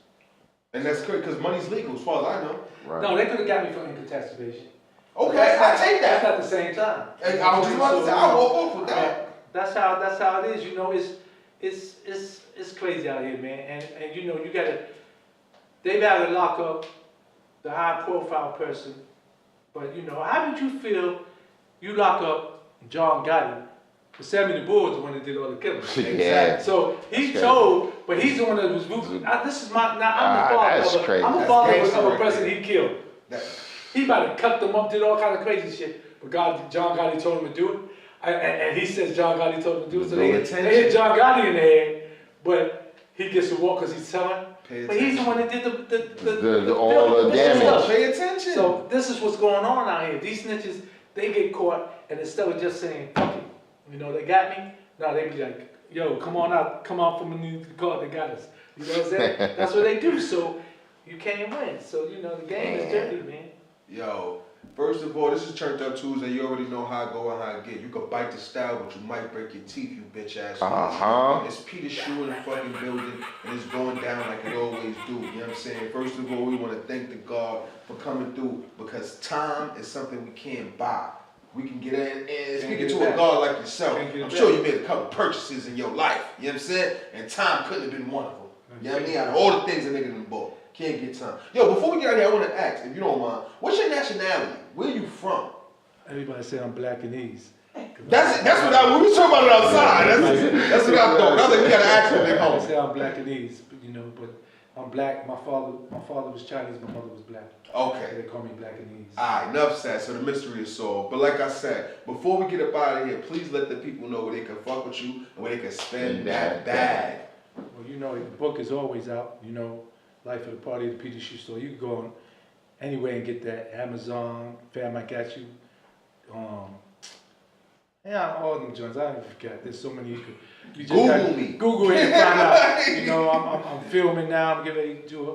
Speaker 1: And that's crazy because money's legal as far as I know.
Speaker 2: Right.
Speaker 3: No, they could have got me for incapacitation.
Speaker 1: Okay, I take
Speaker 3: That's
Speaker 1: that.
Speaker 3: not the same time.
Speaker 1: And I was just about to say, I walk off with that.
Speaker 3: That's how it is. You know, it's crazy out here, man. And you know, you gotta. They gotta lock up the high profile person. But you know, how did you feel? You lock up John Gotti, but Sammy the Bull was the one that did all the killing.
Speaker 2: Yeah.
Speaker 3: So he
Speaker 2: That's
Speaker 3: told, but he's the one that was rooting. This is my. Now I'm the
Speaker 2: that's
Speaker 3: father.
Speaker 2: crazy.
Speaker 3: I'm the
Speaker 1: That's
Speaker 3: father
Speaker 1: gangster
Speaker 3: of a
Speaker 1: right
Speaker 3: person
Speaker 1: there.
Speaker 3: he killed.
Speaker 1: That-
Speaker 3: He about to cut them up, did all kind of crazy shit. But John Gotti told him to do it. And he says John Gotti told him to do it. So they hit John Gotti in the head, but he gets to walk because he's telling.
Speaker 1: Pay
Speaker 3: But he's the
Speaker 1: attention.
Speaker 3: one that did
Speaker 2: all the damage.
Speaker 1: Pay attention.
Speaker 3: So this is what's going on out here. These snitches, they get caught, and instead of just saying, fuck it, you know, they got me, no, they be like, yo, come on out from the car, they got us. You know what I'm saying? That's what they do, so you can't win. So, you know, the game is dirty, man.
Speaker 1: Yo, first of all, this is Turned Up Tuesday. You already know how I go and how I get. You can bite the style, but you might break your teeth, you bitch ass.
Speaker 2: Uh-huh.
Speaker 1: It's Peter Shue in the fucking building, and it's going down like it always do. You know what I'm saying? First of all, we want to thank the God for coming through because time is something we can't buy. We can get in and speaking to a God like yourself. I'm sure you made a couple purchases in your life. You know what I'm saying? And time couldn't have been one of them. You know what I mean? Out of all the things a nigga done bought. Can't get time. Yo, before we get out here, I want to ask, if you don't mind, what's your nationality? Where you from?
Speaker 3: Everybody say I'm black and ease.
Speaker 1: That's what I, we was talking about it outside. That's what I thought. I was like, we got to ask for big
Speaker 3: I
Speaker 1: homie.
Speaker 3: say I'm black and ease, but, you know, but I'm black. My father was Chinese, my mother was black. So
Speaker 1: Okay.
Speaker 3: they call me black and ease.
Speaker 1: Alright, enough said, so the mystery is solved. But like I said, before we get up out of here, please let the people know where they can fuck with you and where they can spend that bag.
Speaker 3: Well, you know, the book is always out, you know, Life of the Party at the Peter Shue Store. You can go on anywhere and get that. Amazon, Fam, I Got You. Yeah, all them joints. I don't forget. There's so many you just
Speaker 1: Google
Speaker 3: gotta
Speaker 1: me.
Speaker 3: Google it and find out. You know, I'm filming now. I'm getting ready to do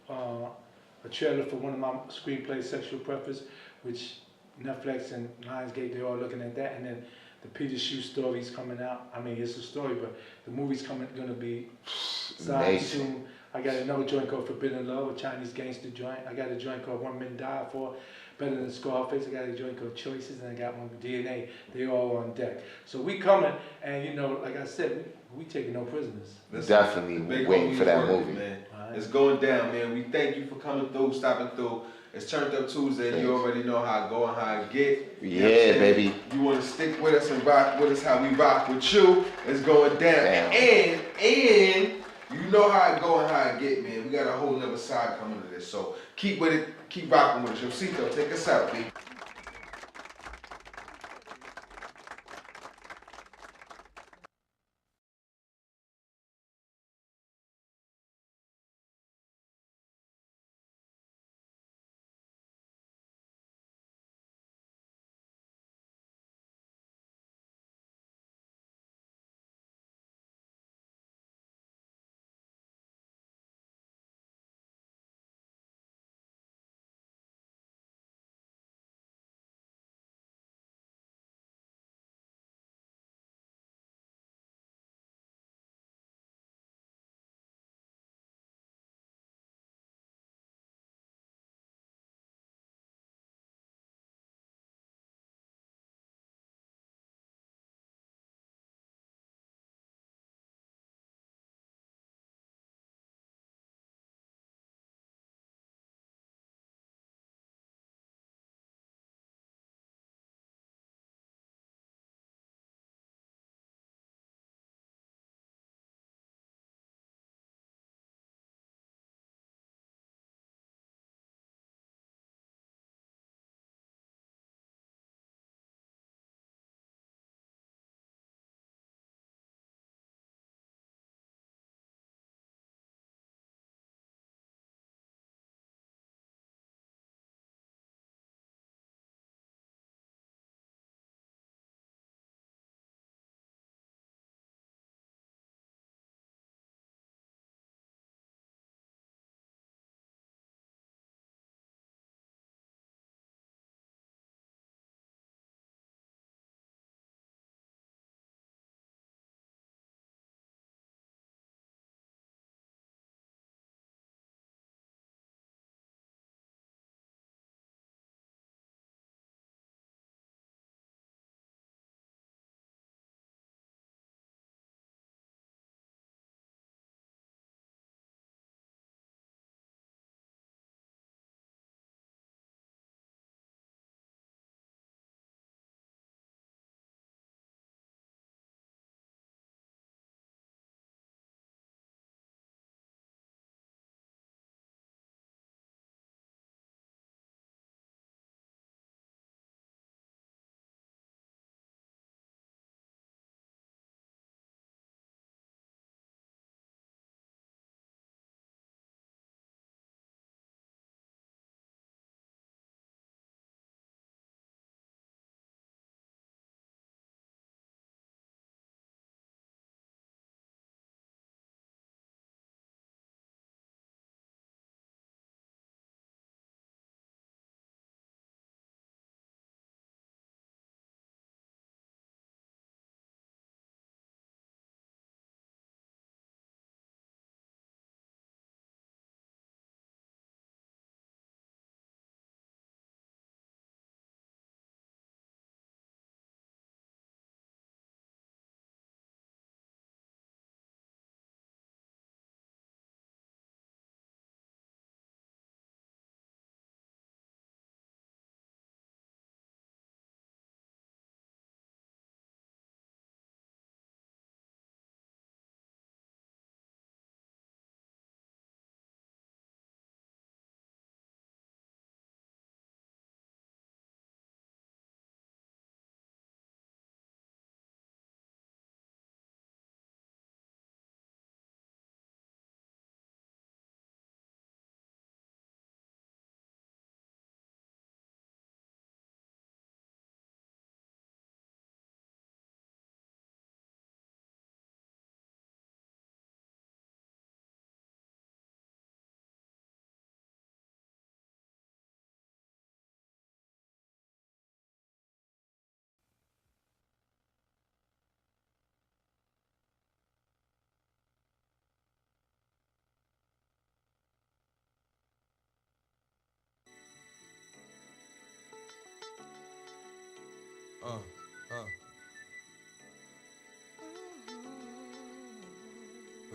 Speaker 3: a trailer for one of my screenplays, Sexual Preference, which Netflix and Lionsgate, they're all looking at that. And then the Peter Shue story's coming out. I mean, it's a story, but the movie's gonna be signed
Speaker 2: Amazing.
Speaker 3: soon. I got another joint called Forbidden Love, a Chinese gangster joint. I got a joint called One Men Die For, Better Than Scarface. I got a joint called Choices, and I got one with DNA. They all on deck. So we coming, and you know, like I said, we taking no prisoners.
Speaker 1: Listen,
Speaker 2: Definitely
Speaker 1: the big
Speaker 2: waiting
Speaker 1: homie's
Speaker 2: for that
Speaker 1: working,
Speaker 2: movie.
Speaker 1: man. It's going down, man. We thank you for coming through, stopping through. It's Turned Up Tuesday.
Speaker 2: Thanks.
Speaker 1: You already know how it go and how it get. You know
Speaker 2: Yeah,
Speaker 1: what I'm saying?
Speaker 2: baby.
Speaker 1: You want to stick with us and rock with us how we rock with you. It's going down.
Speaker 2: Damn.
Speaker 1: And you know how it go and how it get, man. We got a whole nother side coming to this. So keep with it. Keep rocking with us. Yosito, take us out, B.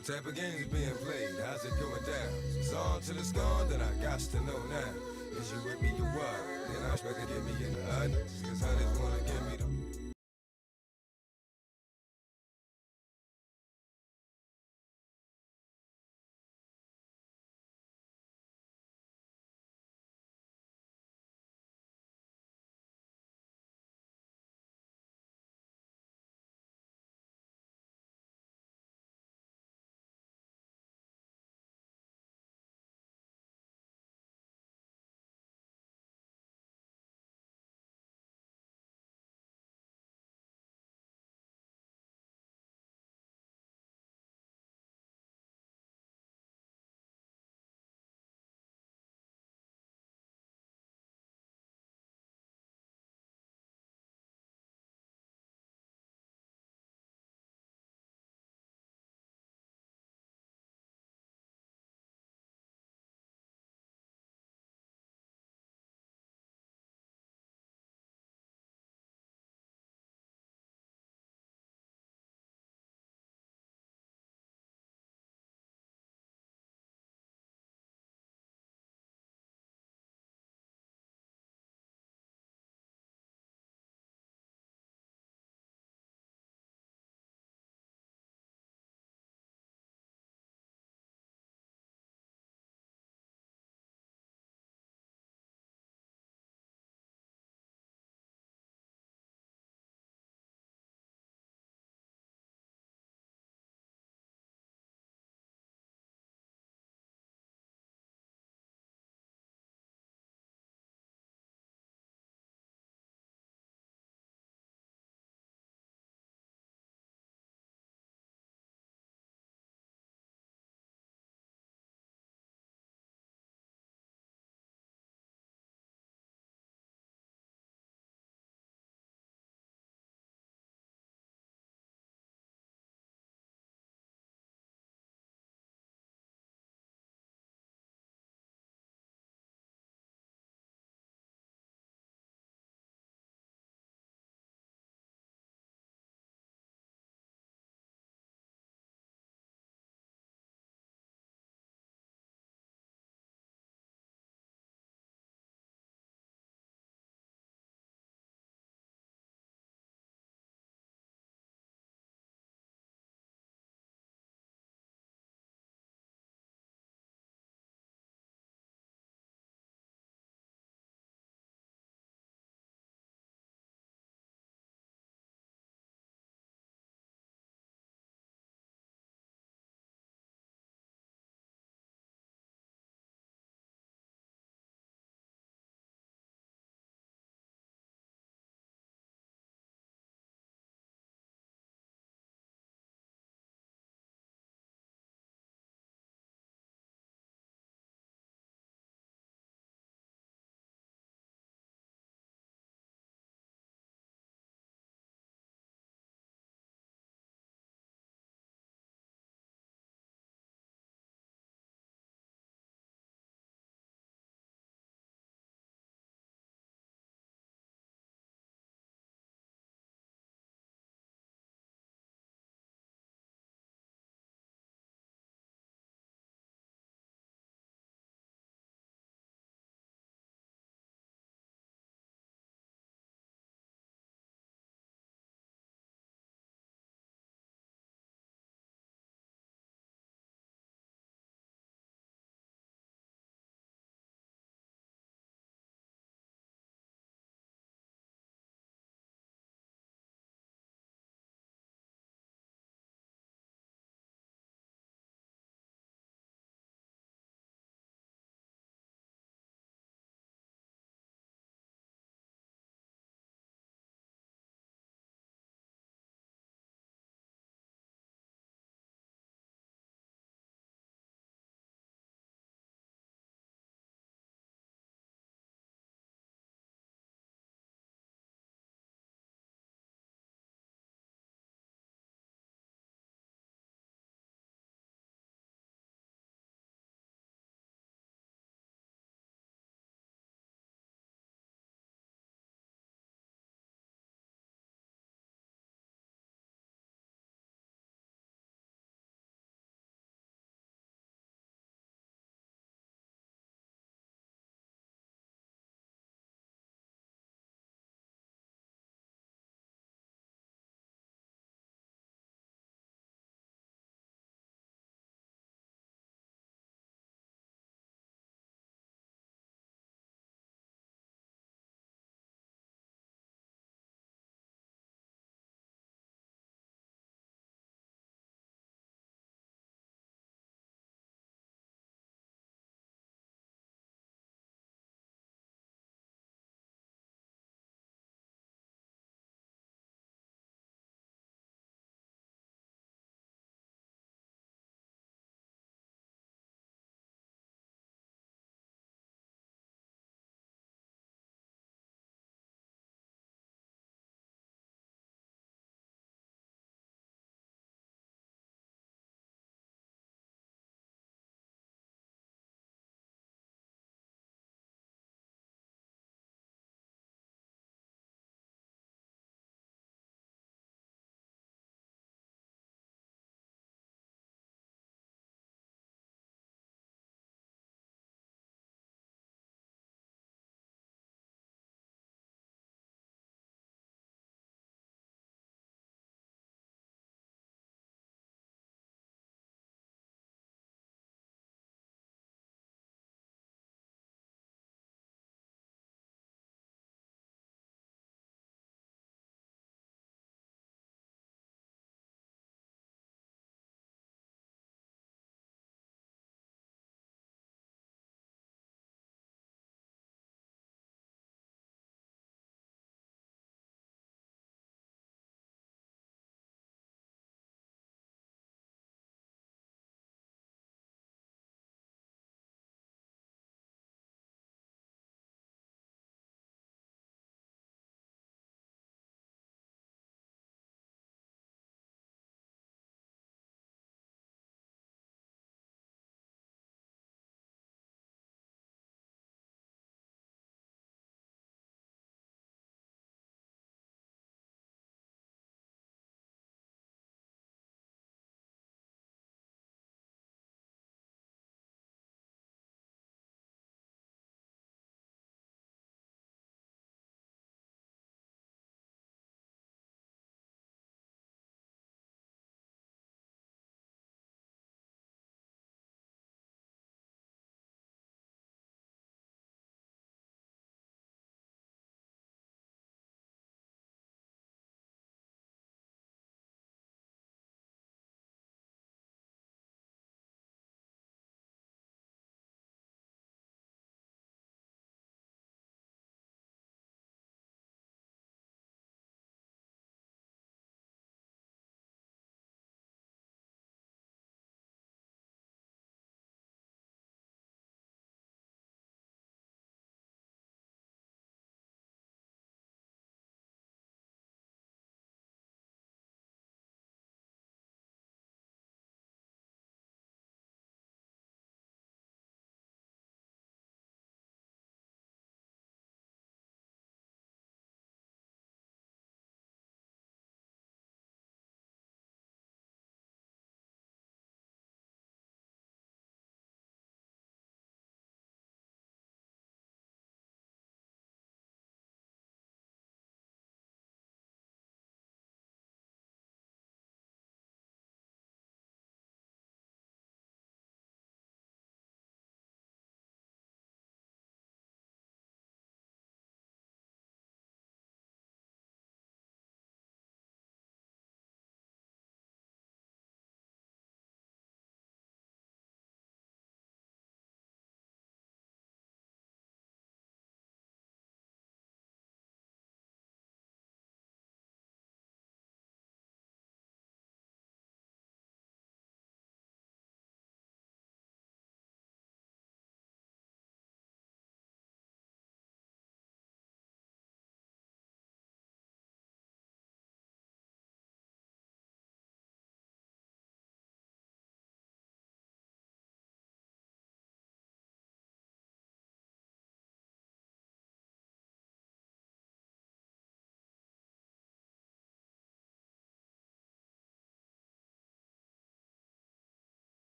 Speaker 6: What type of games being played? How's it going down? It's on till it's gone, then I got to know now. Is you with me or what? Then I expect to give me in the hundreds, cause hundreds wanna give me the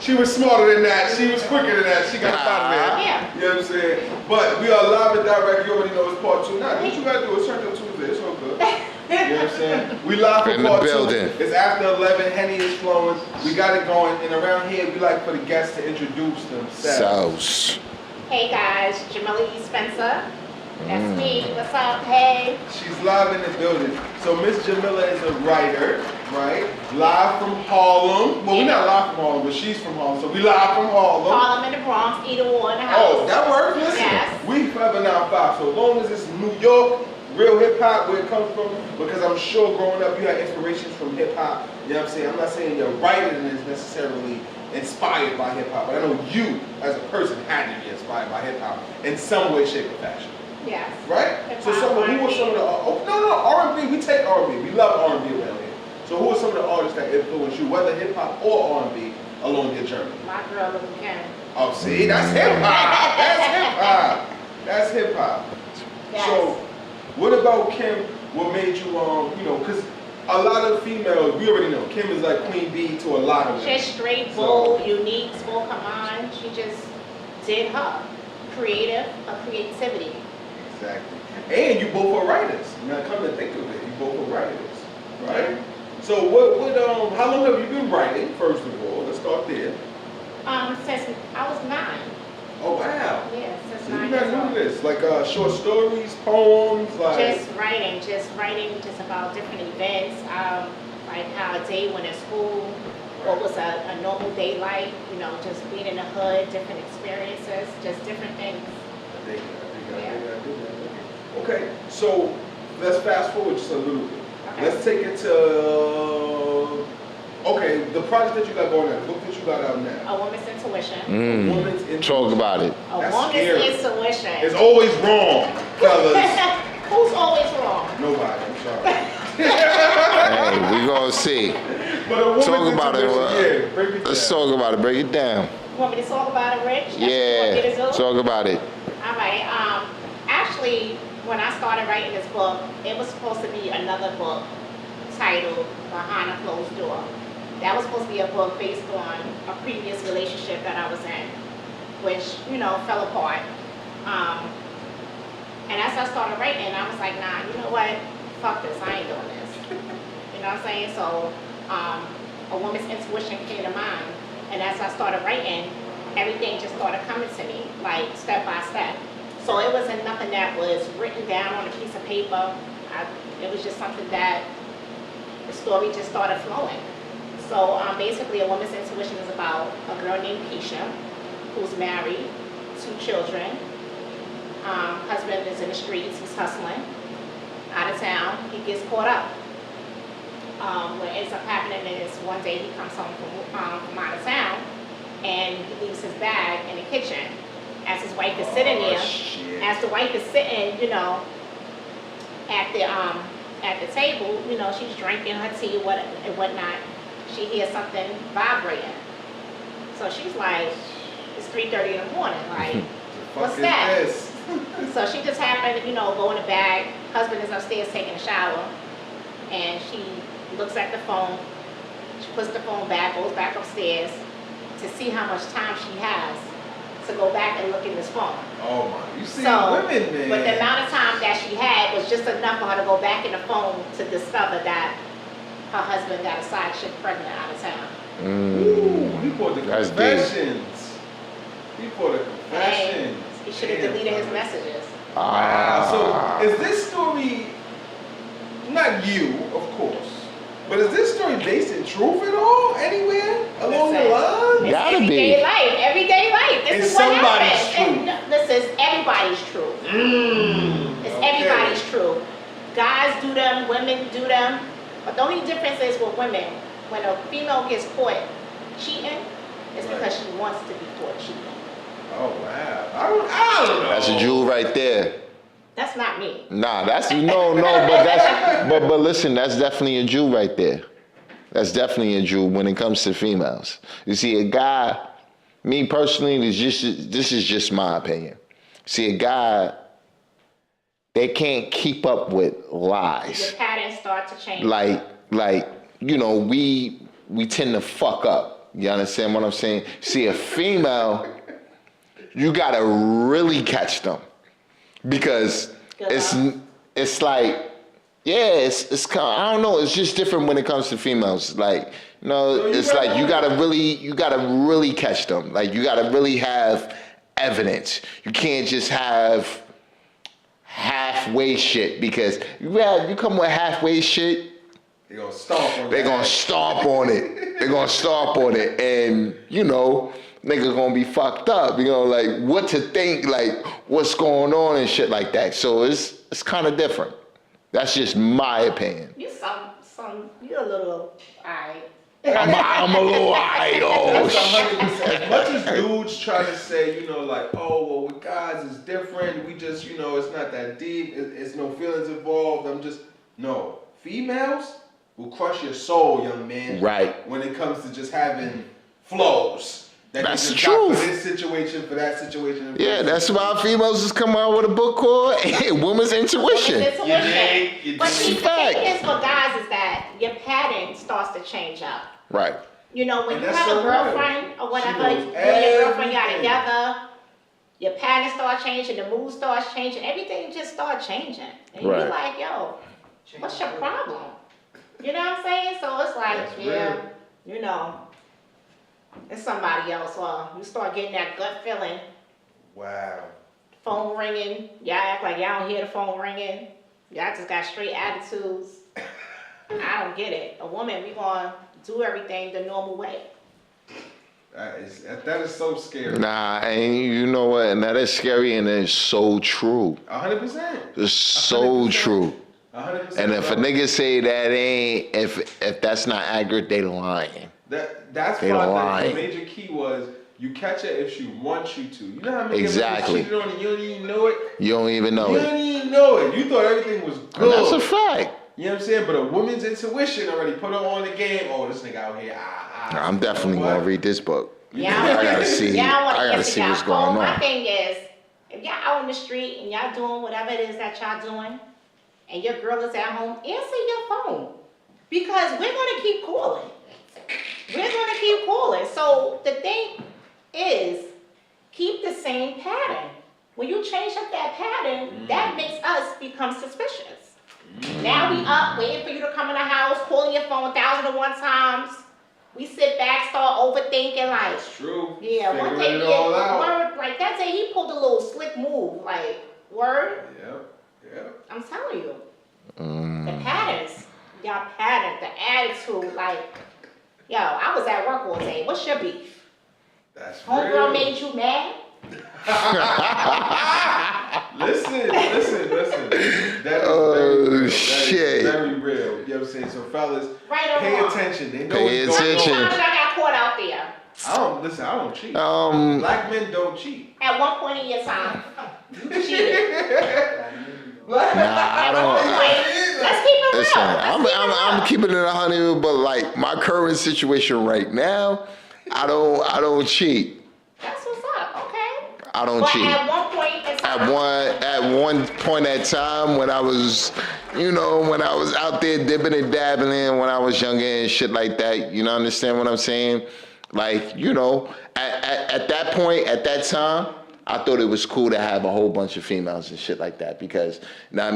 Speaker 1: She was smarter than that. She was quicker than that. She got up out of there.
Speaker 5: Yeah.
Speaker 1: You know what I'm saying? But we are live and direct. You already know it's part 2. Nah, what you gotta do is turn till Tuesday. It's all good. You know what I'm saying? We live for
Speaker 2: In the
Speaker 1: part 2.
Speaker 2: building.
Speaker 1: It's after 11. Henny is flowing. We got it going. And around here, we like for the guests to introduce themselves.
Speaker 2: So,
Speaker 5: Hey guys, Jamila E. Spencer. That's me. What's up? Hey.
Speaker 1: She's live in the building. So Miss Jamila is a writer, right? Live from Harlem. Well, we're not live from Harlem, but she's from Harlem. So we live from Harlem.
Speaker 5: Harlem in the Bronx, either or in the house.
Speaker 1: Oh, that works? Listen,
Speaker 5: Yes.
Speaker 1: we forever 9-5. So as long as it's New York, real hip hop, where it comes from, because I'm sure growing up you had inspirations from hip hop. You know what I'm saying? I'm not saying your writing is necessarily inspired by hip hop, but I know you as a person had to be inspired by hip hop in some way, shape, or fashion.
Speaker 5: Yes.
Speaker 1: Right? So
Speaker 5: Hip-hop,
Speaker 1: who are
Speaker 5: R&B.
Speaker 1: some of the R&B, we take R&B. We love R&B around here. So who are some of the artists that influence you, whether hip hop or R&B, along your journey?
Speaker 5: My girl, Little Kim.
Speaker 1: Oh, see, that's hip hop. That's hip hop. That's hip hop.
Speaker 5: Yes.
Speaker 1: So, what about Kim? What made you, because a lot of females, we already know, Kim is like Queen Bee to a lot of women.
Speaker 5: Just straight,
Speaker 1: So-
Speaker 5: bold, unique, spoke her mind. She just did her. Creative, her creativity.
Speaker 1: Exactly. And you both are writers. Now, come to think of it, you both are writers, right? So, how long have you been writing? First of all, let's start there.
Speaker 5: Since I was 9.
Speaker 1: Oh wow.
Speaker 5: Yeah, since
Speaker 1: So
Speaker 5: 9
Speaker 1: you're
Speaker 5: years
Speaker 1: not
Speaker 5: old.
Speaker 1: new to this, like short stories, poems, like.
Speaker 5: Just writing just about different events, like how a day went at school, what was a normal day like, just being in the hood, different experiences, just different things.
Speaker 1: I dig it. Okay, so let's fast forward just a little bit.
Speaker 5: Okay.
Speaker 1: Let's take it to, the project that you got going on, the book that you got out now.
Speaker 5: A woman's intuition.
Speaker 1: Woman's Intuition.
Speaker 2: talk about it.
Speaker 5: A
Speaker 1: That's
Speaker 5: woman's
Speaker 1: scary.
Speaker 5: intuition.
Speaker 1: It's always wrong, fellas.
Speaker 5: Who's always wrong?
Speaker 1: Nobody, I'm sorry.
Speaker 2: Hey, we gonna see.
Speaker 1: But a woman's
Speaker 2: Talk about it.
Speaker 1: intuition, yeah, break it
Speaker 2: Let's
Speaker 1: down.
Speaker 2: talk about it. Break it down.
Speaker 5: You want me to talk about it, Rich? That's what you
Speaker 2: Yeah,
Speaker 5: want me to do?
Speaker 2: talk about it.
Speaker 5: All right. Actually, when I started writing this book, it was supposed to be another book titled Behind a Closed Door. That was supposed to be a book based on a previous relationship that I was in, which, fell apart. And as I started writing, I was like, nah, you know what? Fuck this, I ain't doing this. You know what I'm saying? So, a woman's intuition came to mind. And as I started writing, everything just started coming to me, like step by step. So it wasn't nothing that was written down on a piece of paper. It was just something that the story just started flowing. So basically, a woman's intuition is about a girl named Keisha, who's married, 2 children. Husband is in the streets, he's hustling, out of town. He gets caught up. What ends up happening is one day he comes home from out of town, and he leaves his bag in the kitchen. As his wife is sitting there,
Speaker 1: Shit.
Speaker 5: as the wife is sitting, at the table, she's drinking her tea and whatnot. She hears something vibrating. So she's like, it's 3:30 in the morning, like, what's
Speaker 1: Fuck is
Speaker 5: that?
Speaker 1: this?
Speaker 5: So she just happened to, go in the bag. Husband is upstairs taking a shower, and she looks at the phone. She puts the phone back, goes back upstairs to see how much time she has to go back and look in this phone.
Speaker 1: Oh my, you see
Speaker 5: So,
Speaker 1: women, man.
Speaker 5: but the amount of time that she had was just enough for her to go back in the phone to discover that her husband got a side chick pregnant out of town.
Speaker 1: Ooh, he brought the
Speaker 2: That's deep.
Speaker 1: confessions. He brought the confessions.
Speaker 5: He should have
Speaker 1: Damn,
Speaker 5: deleted his
Speaker 1: brother.
Speaker 5: messages.
Speaker 1: Wow. So is this story, not you, of course, but is this story based in truth at all? Anywhere along the
Speaker 5: Listen,
Speaker 1: line?
Speaker 5: It's
Speaker 2: Gotta be.
Speaker 5: everyday life. This
Speaker 1: It's
Speaker 5: is what
Speaker 1: somebody's
Speaker 5: happens.
Speaker 1: truth.
Speaker 5: This is everybody's truth. It's
Speaker 1: Okay.
Speaker 5: everybody's truth. Guys do them, women do them. But the only difference is with women, when a female gets caught cheating, it's
Speaker 1: Right.
Speaker 5: because she wants to be caught cheating.
Speaker 1: Oh wow. I don't know.
Speaker 2: That's a jewel right there.
Speaker 5: That's not me.
Speaker 2: Nah, that's but listen, that's definitely a jewel right there. That's definitely a jewel when it comes to females. You see, a guy, me personally, this is just my opinion. See, a guy, they can't keep up with lies.
Speaker 5: Your patterns start to change.
Speaker 2: Like we tend to fuck up. You understand what I'm saying? See, a female, you gotta really catch them because it's like, yeah, it's kind of, I don't know, it's just different when it comes to females. Like, it's like you gotta really catch them. Like, you gotta really have evidence. You can't just have halfway shit because you come with halfway shit,
Speaker 1: They're gonna stomp on
Speaker 2: they're gonna stomp on it. They're gonna stomp on it, and niggas gonna be fucked up. Like what to think, like what's going on and shit like that. So it's kind of different. That's just my opinion.
Speaker 5: You you're a little alright.
Speaker 2: I'm a little alright. Oh
Speaker 1: That's
Speaker 2: shit.
Speaker 1: 100%. As much as dudes try to say, like, oh, well, with guys it's different. We just, it's not that deep. It's no feelings involved. No. Females will crush your soul, young man.
Speaker 2: Right.
Speaker 1: When it comes to just having flows.
Speaker 2: That's the
Speaker 1: just got
Speaker 2: truth.
Speaker 1: For this situation, for that situation.
Speaker 2: Yeah, that's why females just come out with a book called Women's Intuition.
Speaker 5: But see, the thing is for guys is that your pattern starts to change up.
Speaker 2: Right.
Speaker 5: When you have a girlfriend or whatever, you and your girlfriend got together, your pattern starts changing, the mood starts changing, everything just starts changing. And you be like, yo, what's your problem? You know what I'm saying? So it's like, it's somebody else. Or you start getting that gut feeling.
Speaker 1: Wow.
Speaker 5: Phone ringing. Y'all act like y'all don't hear the phone ringing. Y'all just got straight attitudes. I don't get it. A woman, we gonna do everything the normal way.
Speaker 1: That is so scary.
Speaker 2: Nah, and you know what? And that is scary, and it's so true.
Speaker 1: 100%.
Speaker 2: It's so
Speaker 1: 100%.
Speaker 2: True.
Speaker 1: 100%.
Speaker 2: And if a nigga say that ain't, if that's not accurate, they lying.
Speaker 1: That's
Speaker 2: they
Speaker 1: why the major key was you catch her if she wants you to. You know how many
Speaker 2: exactly.
Speaker 1: cheated on and you don't even know it?
Speaker 2: You don't even know it.
Speaker 1: You don't even know it. You thought everything was good.
Speaker 2: And that's a fact.
Speaker 1: You know what I'm saying? But a woman's intuition already put her on the game. Oh, this nigga out here.
Speaker 2: I'm definitely going to read this book.
Speaker 5: Yeah,
Speaker 2: I gotta see. I gotta see what's going on.
Speaker 5: My thing is, if y'all out on the street and y'all doing whatever it is that y'all doing, and your girl is at home, answer your phone. Because we're gonna keep calling. We're gonna keep calling. So the thing is, keep the same pattern. When you change up that pattern, that makes us become suspicious. Now we up, waiting for you to come in the house, calling your phone 1,001 times. We sit back, start overthinking, like.
Speaker 1: That's true.
Speaker 5: Yeah, one day word, like that day he pulled a little slick move, like, word. Yep. I'm telling you. The patterns, y'all pattern, the attitude, like, yo, I was at work all day. What's your beef?
Speaker 1: That's
Speaker 5: Homegirl made you mad?
Speaker 1: Listen. That is very real. You know what I'm saying? So fellas, pay attention. They know what's going on.
Speaker 5: How many times I got caught out there?
Speaker 1: I don't cheat. Black men don't cheat.
Speaker 5: At one point in your time, you cheated.
Speaker 2: I don't.
Speaker 5: Let's keep it real.
Speaker 2: Listen, I'm keeping it 100, but like my current situation right now, I don't cheat.
Speaker 5: That's what's up. Okay.
Speaker 2: I don't cheat.
Speaker 5: At one point in time.
Speaker 2: At one point at time when I was, when I was out there dipping and dabbling when I was younger and shit like that. You know, understand what I'm saying? Like, at that point, at that time, I thought it was cool to have a whole bunch of females and shit like that because, I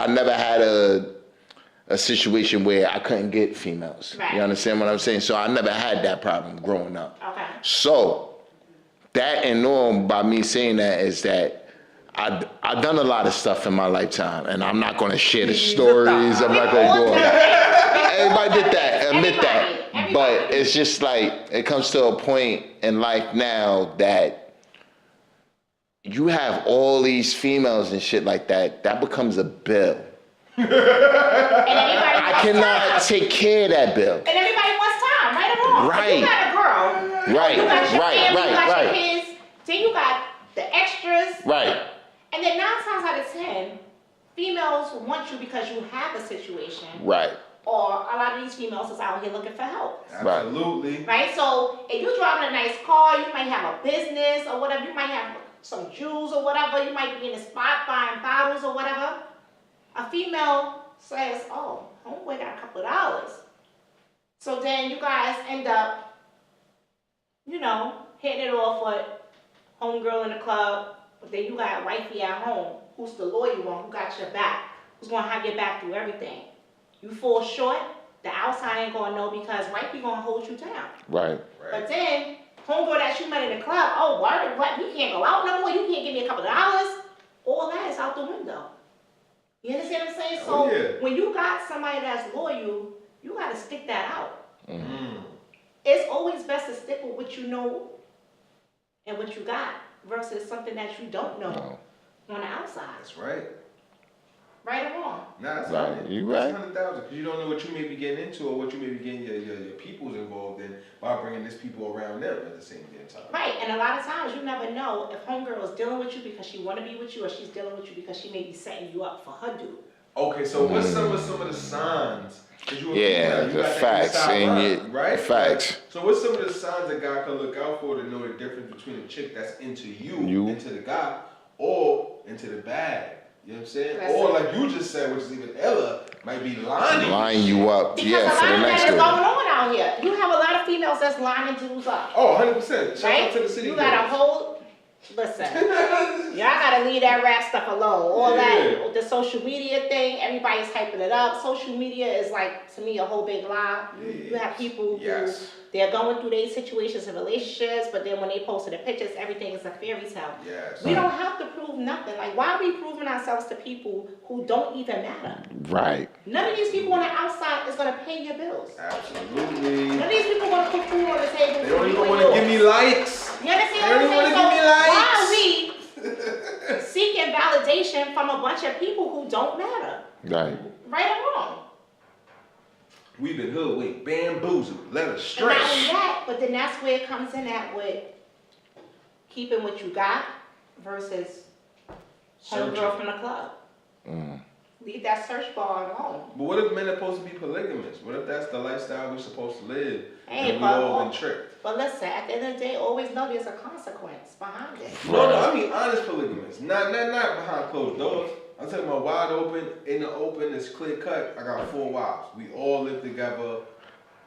Speaker 2: never had a situation where I couldn't get females. Right. You understand what I'm saying? So I never had that problem growing up.
Speaker 5: Okay.
Speaker 2: So that and all by me saying that is that I've done a lot of stuff in my lifetime, and I'm not going to share the stories. I'm not going to go. Everybody did that. Admit that. But it's just like it comes to a point in life now that you have all these females and shit like that. That becomes a bill. I cannot take care of that bill.
Speaker 5: And everybody wants time, right or wrong?
Speaker 2: Right.
Speaker 5: You got a girl.
Speaker 2: Right.
Speaker 5: You got your family, you got your
Speaker 2: right.
Speaker 5: kids. Then you got the extras.
Speaker 2: Right.
Speaker 5: And then 9 times out of 10, females want you because you have a situation.
Speaker 2: Right.
Speaker 5: Or a lot of these females is out here looking for help.
Speaker 1: Absolutely.
Speaker 5: Right? So if you're driving a nice car, you might have a business or whatever. You might have some jewels or whatever. You might be in a spot buying bottles or whatever. A female says, oh, homeboy got a couple of dollars. So then you guys end up you know, hitting it off with homegirl in the club, but then you got wifey at home, who's the loyal one, who got your back, who's gonna have your back through everything. You fall short, the outside ain't gonna know because wifey gonna hold you down.
Speaker 2: Right.
Speaker 5: But then, homegirl that you met in the club, oh, what, we can't go out no more, you can't give me a couple of dollars. All that is out the window. You understand what I'm saying? So
Speaker 1: Oh, yeah.
Speaker 5: when you got somebody that's loyal, you gotta stick that out.
Speaker 1: Mm.
Speaker 5: It's always best to stick with what you know and what you got versus something that you don't know on the outside.
Speaker 1: That's right.
Speaker 5: Right or wrong?
Speaker 1: Nah, that's
Speaker 2: Right,
Speaker 1: right.
Speaker 2: you
Speaker 1: That's
Speaker 2: right.
Speaker 1: 100,000 because you don't know what you may be getting into or what you may be getting your peoples involved in by bringing this people around them at the same damn time.
Speaker 5: Right, and a lot of times you never know if homegirl is dealing with you because she want to be with you or she's dealing with you because she may be setting you up for her dude.
Speaker 1: Okay, so what's some of the signs? 'Cause you a
Speaker 2: Yeah,
Speaker 1: female, you
Speaker 2: the
Speaker 1: got that
Speaker 2: facts
Speaker 1: inside
Speaker 2: and
Speaker 1: line, right?
Speaker 2: facts.
Speaker 1: So what's some of the signs a guy can look out for to know the difference between a chick that's into you. Into the guy, or into the bag? You know what I'm saying?
Speaker 5: That's
Speaker 1: or
Speaker 5: it.
Speaker 1: like you just said, which is even iller, might be lying.
Speaker 2: Line you up,
Speaker 5: Because
Speaker 2: yeah,
Speaker 5: a
Speaker 2: for
Speaker 5: lot
Speaker 2: the
Speaker 5: of
Speaker 2: next
Speaker 5: that is
Speaker 2: one.
Speaker 5: going on out here. You have a lot of females that's lining dudes up.
Speaker 1: Oh, 100%. Shout
Speaker 5: Right?
Speaker 1: out to the city
Speaker 5: You got a
Speaker 1: girls.
Speaker 5: whole, listen, y'all gotta leave that rap stuff alone. All
Speaker 1: Yeah.
Speaker 5: that, the social media thing, everybody's hyping it up. Social media is like, to me, a whole big lie. You have people who,
Speaker 1: Yes.
Speaker 5: they're going through their situations and relationships, but then when they posted the pictures, everything is a fairy tale.
Speaker 1: Yes.
Speaker 5: We don't have to prove nothing. Like, why are we proving ourselves to people who don't even matter?
Speaker 2: Right.
Speaker 5: None of these people on the outside is gonna pay your bills.
Speaker 1: Absolutely.
Speaker 5: None of these people gonna put food on the table.
Speaker 1: They don't even want to give me likes.
Speaker 5: You understand
Speaker 1: They
Speaker 5: what
Speaker 1: don't
Speaker 5: I'm
Speaker 1: even want
Speaker 5: saying?
Speaker 1: to give me likes.
Speaker 5: Why are we seeking validation from a bunch of people who don't matter?
Speaker 2: Right.
Speaker 5: Right or wrong?
Speaker 1: We've been hoodwinked, bamboozled, led
Speaker 5: And
Speaker 1: astray.
Speaker 5: not only that, but then that's where it comes in at with keeping what you got versus homegirl
Speaker 1: Searching.
Speaker 5: from the club.
Speaker 2: Mm.
Speaker 5: Leave that search bar alone.
Speaker 1: But what if men are supposed to be polygamous? What if that's the lifestyle we're supposed to live?
Speaker 5: Hey,
Speaker 1: and we
Speaker 5: but-
Speaker 1: all been tricked.
Speaker 5: But listen, at the end of the day, always know there's a consequence behind it.
Speaker 1: No, I mean honest polygamous. Not behind closed doors. I'm talking about wide open, in the open, it's clear cut. I got 4 wives. We all live together.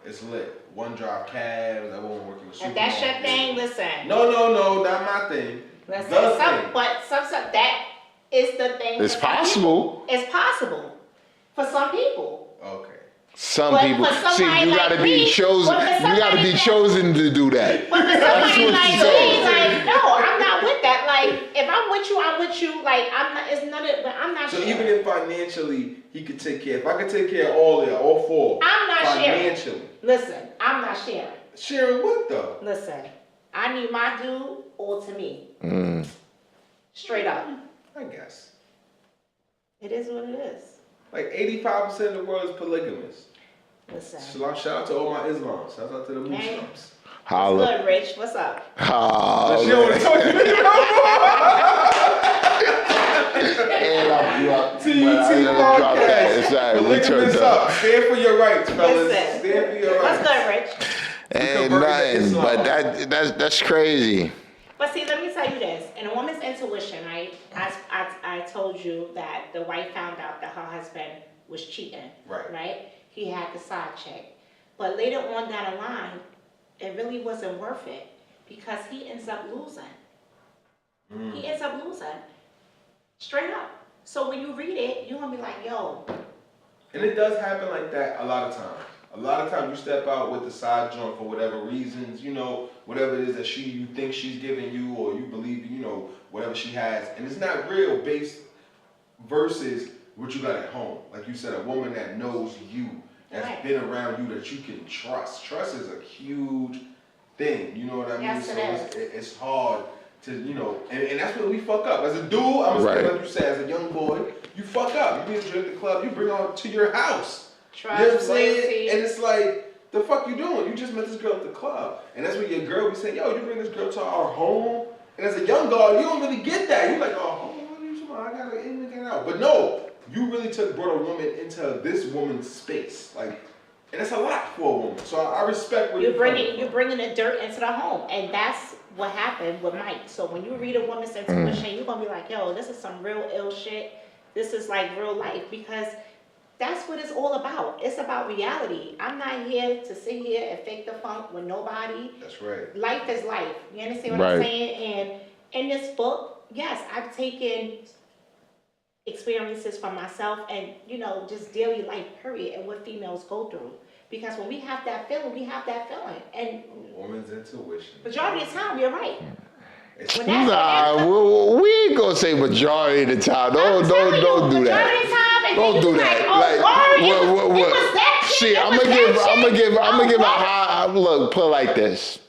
Speaker 1: It's lit. One drive cabs, I won't work in the
Speaker 5: If
Speaker 1: supermarket.
Speaker 5: that's your thing, listen.
Speaker 1: No, not my thing.
Speaker 5: Listen,
Speaker 1: The thing.
Speaker 5: but some that is the thing.
Speaker 2: It's
Speaker 5: for some
Speaker 2: possible.
Speaker 5: people. It's possible for some people.
Speaker 1: Okay.
Speaker 2: Some
Speaker 5: But
Speaker 2: people
Speaker 5: for
Speaker 2: see
Speaker 5: somebody
Speaker 2: you
Speaker 5: like
Speaker 2: gotta
Speaker 5: me,
Speaker 2: be chosen.
Speaker 5: but for
Speaker 2: You gotta
Speaker 5: somebody
Speaker 2: be
Speaker 5: that-
Speaker 2: chosen to do that.
Speaker 5: But for
Speaker 2: That's
Speaker 5: somebody
Speaker 2: what
Speaker 5: like
Speaker 2: you
Speaker 5: me,
Speaker 2: say.
Speaker 5: like no, I'm not with that. Like if I'm with you, I'm with you. Like I'm not. It's none of. But I'm not.
Speaker 1: So
Speaker 5: sharing.
Speaker 1: even if financially he could take care, if I could take care of all 4,
Speaker 5: I'm not sharing.
Speaker 1: financially.
Speaker 5: Listen, I'm not sharing.
Speaker 1: Sharing what though?
Speaker 5: Listen, I need my due all to me.
Speaker 2: Mm.
Speaker 5: Straight up.
Speaker 1: I guess.
Speaker 5: It is what it is.
Speaker 1: Like 85% of the world is polygamous.
Speaker 5: Listen.
Speaker 1: Shout out to all my Islams. Shout out to the
Speaker 5: Man.
Speaker 1: Muslims.
Speaker 5: What's
Speaker 2: Holla.
Speaker 5: good, Rich? What's up?
Speaker 2: Oh,
Speaker 1: She don't want to talk to me no
Speaker 2: TUT
Speaker 1: Podcast.
Speaker 2: It's all right. We
Speaker 1: Polygamous
Speaker 2: turned
Speaker 1: up.
Speaker 2: up.
Speaker 1: Stand for your rights, fellas.
Speaker 5: Listen.
Speaker 1: Stand for your
Speaker 5: What's
Speaker 1: rights.
Speaker 5: good, Rich?
Speaker 2: Ain't
Speaker 1: converted to
Speaker 2: nothing,
Speaker 1: Islam.
Speaker 2: but that's crazy.
Speaker 5: But see, let me tell you this. In a woman's intuition, right? I told you that the wife found out that her husband was cheating.
Speaker 1: Right.
Speaker 5: He had the side chick. But later on down the line, it really wasn't worth it because he ends up losing. He ends up losing. Straight up. So when you read it, you're gonna be like, yo.
Speaker 1: And it does happen like that a lot of times. A lot of times you step out with the side joint for whatever reasons, you know, whatever it is that you think she's giving you or you believe, you know, whatever she has. And it's not real based versus what you got at home. Like you said, a woman that knows you, that's
Speaker 5: Right.
Speaker 1: been around you, that you can trust. Trust is a huge thing, you know what I mean?
Speaker 5: Yes,
Speaker 1: so
Speaker 5: it
Speaker 1: it's hard to, you know, and that's where we fuck up. As a dude, I'm gonna say,
Speaker 2: Right.
Speaker 1: like you said, as a young boy, you fuck up. You be a drink at the club, you bring her to your house.
Speaker 5: Trust,
Speaker 1: You know what I'm saying?
Speaker 5: loyalty.
Speaker 1: And it's like, the fuck you doing? You just met this girl at the club. And that's when your girl be saying, yo, you bring this girl to our home. And as a young guy, you don't really get that. You're like, oh, home, what are you talking about? I gotta in and get out. But no, you really brought a woman into this woman's space. Like, and it's a lot for a woman. So I respect what
Speaker 5: You're bringing the dirt into the home, and that's what happened with Mike. So when you read a woman's intuition, you're gonna be like, yo, this is some real ill shit. This is like real life because That's what it's all about. It's about reality. I'm not here to sit here and fake the funk with nobody.
Speaker 1: That's right.
Speaker 5: Life is life. You understand what I'm saying? And in this book, yes, I've taken experiences from myself and, you know, just daily life, period, and what females go through. Because when we have that feeling, we have that feeling. And
Speaker 1: A woman's intuition.
Speaker 5: majority of the time, you're right.
Speaker 1: It's
Speaker 5: When that's
Speaker 2: Nah, we ain't gonna say majority of the time. Don't do that. Don't do that. See, I'm gonna give a high look. Put it like this.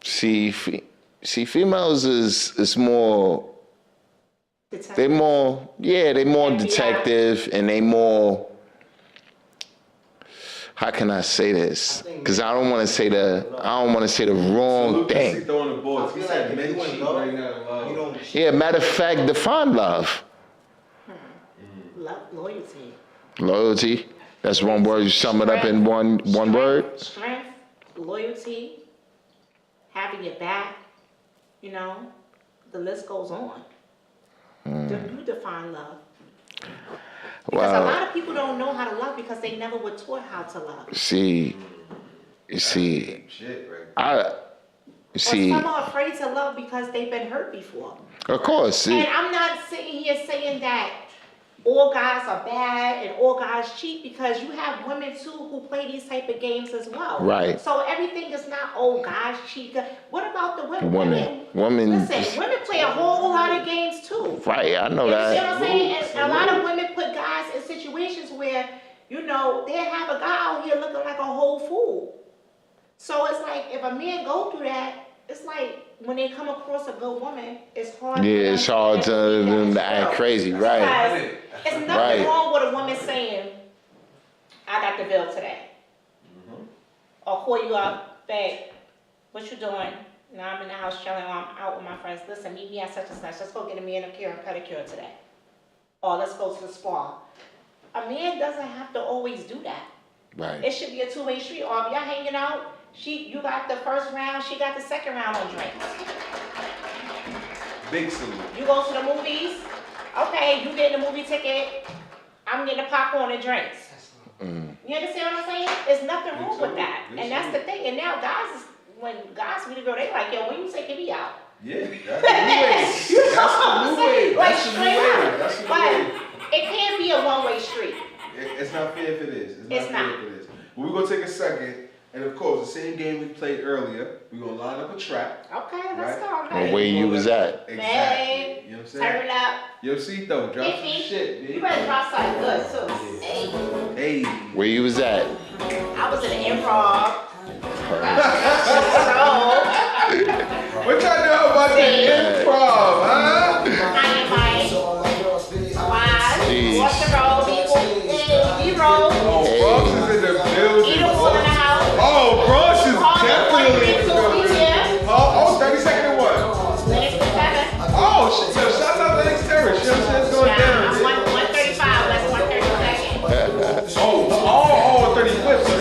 Speaker 2: See, females is more. They more detective, and they more. How can I say this? Because I don't want to say the wrong thing.
Speaker 1: Throwing the boards. He said men cheat right now in love.
Speaker 2: Yeah, matter of fact, define love.
Speaker 5: Loyalty.
Speaker 2: Loyalty. That's one word. You sum it up in one word.
Speaker 5: Strength, loyalty, having your back. You know, the list goes on. You define love. Because a lot of people don't know how to love because they never were taught how to love.
Speaker 2: See,
Speaker 1: Shit, right?
Speaker 5: Or some are afraid to love because they've been hurt before.
Speaker 2: Of course.
Speaker 5: And I'm not sitting here saying that all guys are bad and all guys cheat, because you have women too who play these type of games as well.
Speaker 2: Right.
Speaker 5: So everything is not, oh, guys cheat. What about the women?
Speaker 2: Women.
Speaker 5: Listen, women play a whole lot of games too.
Speaker 2: Right, I know
Speaker 5: You
Speaker 2: that.
Speaker 5: see what I'm saying? And a lot of women put guys in situations where, you know, they have a guy out here looking like a whole fool. So it's like, if a man go through that, it's like when they come across a good woman, it's hard.
Speaker 2: Yeah, it's hard to act crazy, right?
Speaker 5: Because it's nothing wrong with a woman saying, I got the bill today. Or call you up, babe, what you doing? Now I'm in the house chilling, or I'm out with my friends. Listen, meet me at such and such. Let's go get a manicure and pedicure today. Or let's go to the spa. A man doesn't have to always do that.
Speaker 2: Right.
Speaker 5: It should be a two-way street. Or if y'all hanging out, you got the first round, she got the second round on drinks.
Speaker 1: Big salute.
Speaker 5: You go to the movies, okay, you get the movie ticket, I'm getting the popcorn and drinks. You understand what I'm saying? There's nothing wrong with that. And that's the thing. And now when guys meet a girl, they like, yo, when you taking me out?
Speaker 1: Yeah, that's the new wave. That's the new wave. That's the new wave.
Speaker 5: But it can't be a one-way street.
Speaker 1: It's not fair if it is.
Speaker 5: It's not.
Speaker 1: Fair if it is. But we're going to take a second. And of course, the same game we played earlier, we're going to line up a trap.
Speaker 5: Okay, let's
Speaker 1: Right.
Speaker 5: go.
Speaker 2: Well, where you was at?
Speaker 1: Exactly.
Speaker 5: Babe,
Speaker 1: You know what I'm saying?
Speaker 5: turn it up.
Speaker 1: Yo, Cito, drop some shit,
Speaker 5: You
Speaker 1: baby.
Speaker 5: better drop something good, too. Hey.
Speaker 1: Hey.
Speaker 2: Where you was at?
Speaker 5: I was in the improv.
Speaker 1: What y'all know about the improv, huh?
Speaker 2: Jeez.
Speaker 5: What's the roll, people? B-roll.
Speaker 1: Oh, Bronx is in the building.
Speaker 5: Eat a one in the house.
Speaker 1: Oh, Bronx is definitely in the building.
Speaker 5: Yeah.
Speaker 1: Oh, 32nd and what?
Speaker 5: Linux to 7.
Speaker 1: Oh, shit, yo, shout out to Lennox Terrace. You know what I'm saying? It's going down.
Speaker 5: I'm 135, that's 132nd.
Speaker 1: Oh, 35th. So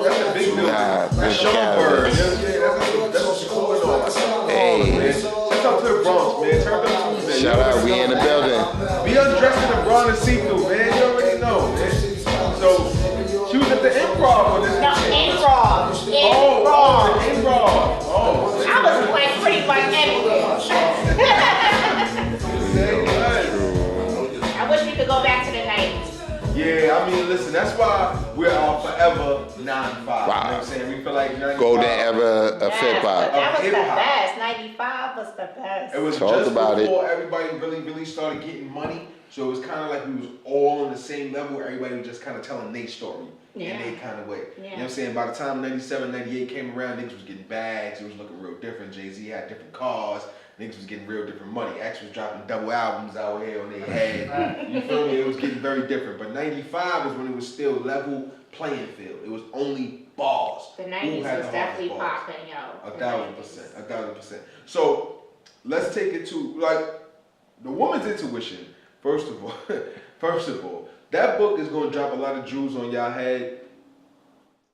Speaker 1: that's a big building.
Speaker 2: Nah,
Speaker 1: That's
Speaker 2: big
Speaker 1: Schaumburg. That's what's going on.
Speaker 2: Hey.
Speaker 1: Shout out to the Bronx, man. Turn up Tuesday.
Speaker 2: Shout out, we in the building.
Speaker 1: Be undressed in the brown and see-through, man. You already know, man. So, she was at the improv on this.
Speaker 5: No, improv.
Speaker 1: Oh, the improv. Oh.
Speaker 5: I was like pretty much everywhere. I wish we could go back to the 90s.
Speaker 1: Yeah, I mean, listen, that's why we're all forever 95. Wow. You know what I'm saying? We feel like 95.
Speaker 2: Golden era of
Speaker 5: Yes,
Speaker 2: hip hop.
Speaker 5: that was the
Speaker 1: hip-hop.
Speaker 5: best. 95 was the best.
Speaker 1: It was
Speaker 2: Talk
Speaker 1: just
Speaker 2: about it.
Speaker 1: before everybody really started getting money. So it was kind of like we was all on the same level. Everybody was just kind of telling their story in their kind of way.
Speaker 5: Yeah.
Speaker 1: You know what I'm saying? By the time 97, 98 came around, niggas was getting bags. It was looking real different. Jay-Z had different cars. Niggas was getting real different money. X was dropping double albums out here on their head. You feel me? It was getting very different. But 95 was when it was still level playing field. It was only bars.
Speaker 5: The
Speaker 1: Who
Speaker 5: 90s
Speaker 1: had
Speaker 5: was
Speaker 1: the hardest
Speaker 5: definitely
Speaker 1: bars?
Speaker 5: popping, yo.
Speaker 1: 1,000%. 1,000%. So let's take it to like the woman's intuition. First of all, that book is gonna drop a lot of jewels on y'all head.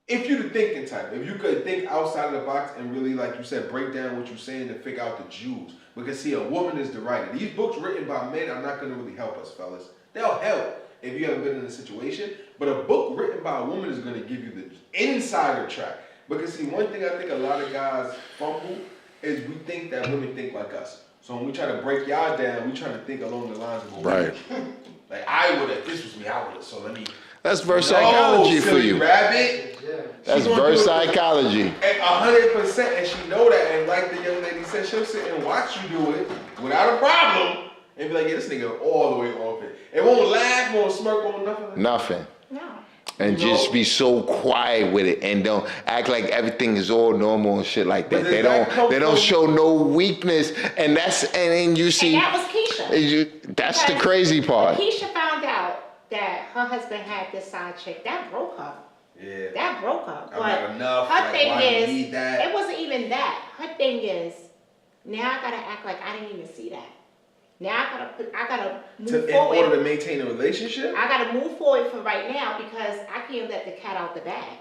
Speaker 1: if you're the thinking type, if you could think outside of the box and really, like you said, break down what you're saying and figure out the jewels. Because see, a woman is the writer. These books written by men are not going to really help us, fellas. They'll help if you haven't been in a situation. But a book written by a woman is going to give you the insider track. Because see, one thing I think a lot of guys fumble is we think that women think like us. So when we try to break y'all down, we try to think along the lines of
Speaker 2: Right.
Speaker 1: like I would have, if this was me, I would have. So let me.
Speaker 2: That's verse psychology for
Speaker 1: silly
Speaker 2: you.
Speaker 1: Rabbit.
Speaker 4: Yeah.
Speaker 2: That's
Speaker 1: She gonna
Speaker 2: verse
Speaker 1: do it.
Speaker 2: psychology.
Speaker 1: 100%, and she know that, and like the young lady said, she'll sit and watch you do it without a problem, and be like, yeah, this nigga all the way off it. It won't laugh, won't smirk, won't nothing.
Speaker 2: Nothing.
Speaker 5: No.
Speaker 2: And
Speaker 1: You
Speaker 2: just
Speaker 1: know?
Speaker 2: be so quiet with it and don't act like everything is all normal and shit like
Speaker 1: But
Speaker 2: that.
Speaker 1: does that come
Speaker 2: They don't
Speaker 1: from-
Speaker 2: show no weakness, and then you
Speaker 5: And
Speaker 2: see
Speaker 5: that was Keisha.
Speaker 2: that's the
Speaker 5: Because
Speaker 2: crazy
Speaker 5: when
Speaker 2: part.
Speaker 5: Keisha found out that her husband had this side chick, that broke her.
Speaker 1: Yeah.
Speaker 5: That broke her.
Speaker 1: I'm
Speaker 5: But
Speaker 1: not enough.
Speaker 5: her
Speaker 1: Like,
Speaker 5: thing
Speaker 1: why you
Speaker 5: is,
Speaker 1: need that?
Speaker 5: it wasn't even that. Her thing is, now I gotta act like I didn't even see that. Now I gotta move
Speaker 1: In
Speaker 5: forward.
Speaker 1: order to maintain a relationship?
Speaker 5: I gotta move forward for right now because I can't let the cat out the bag.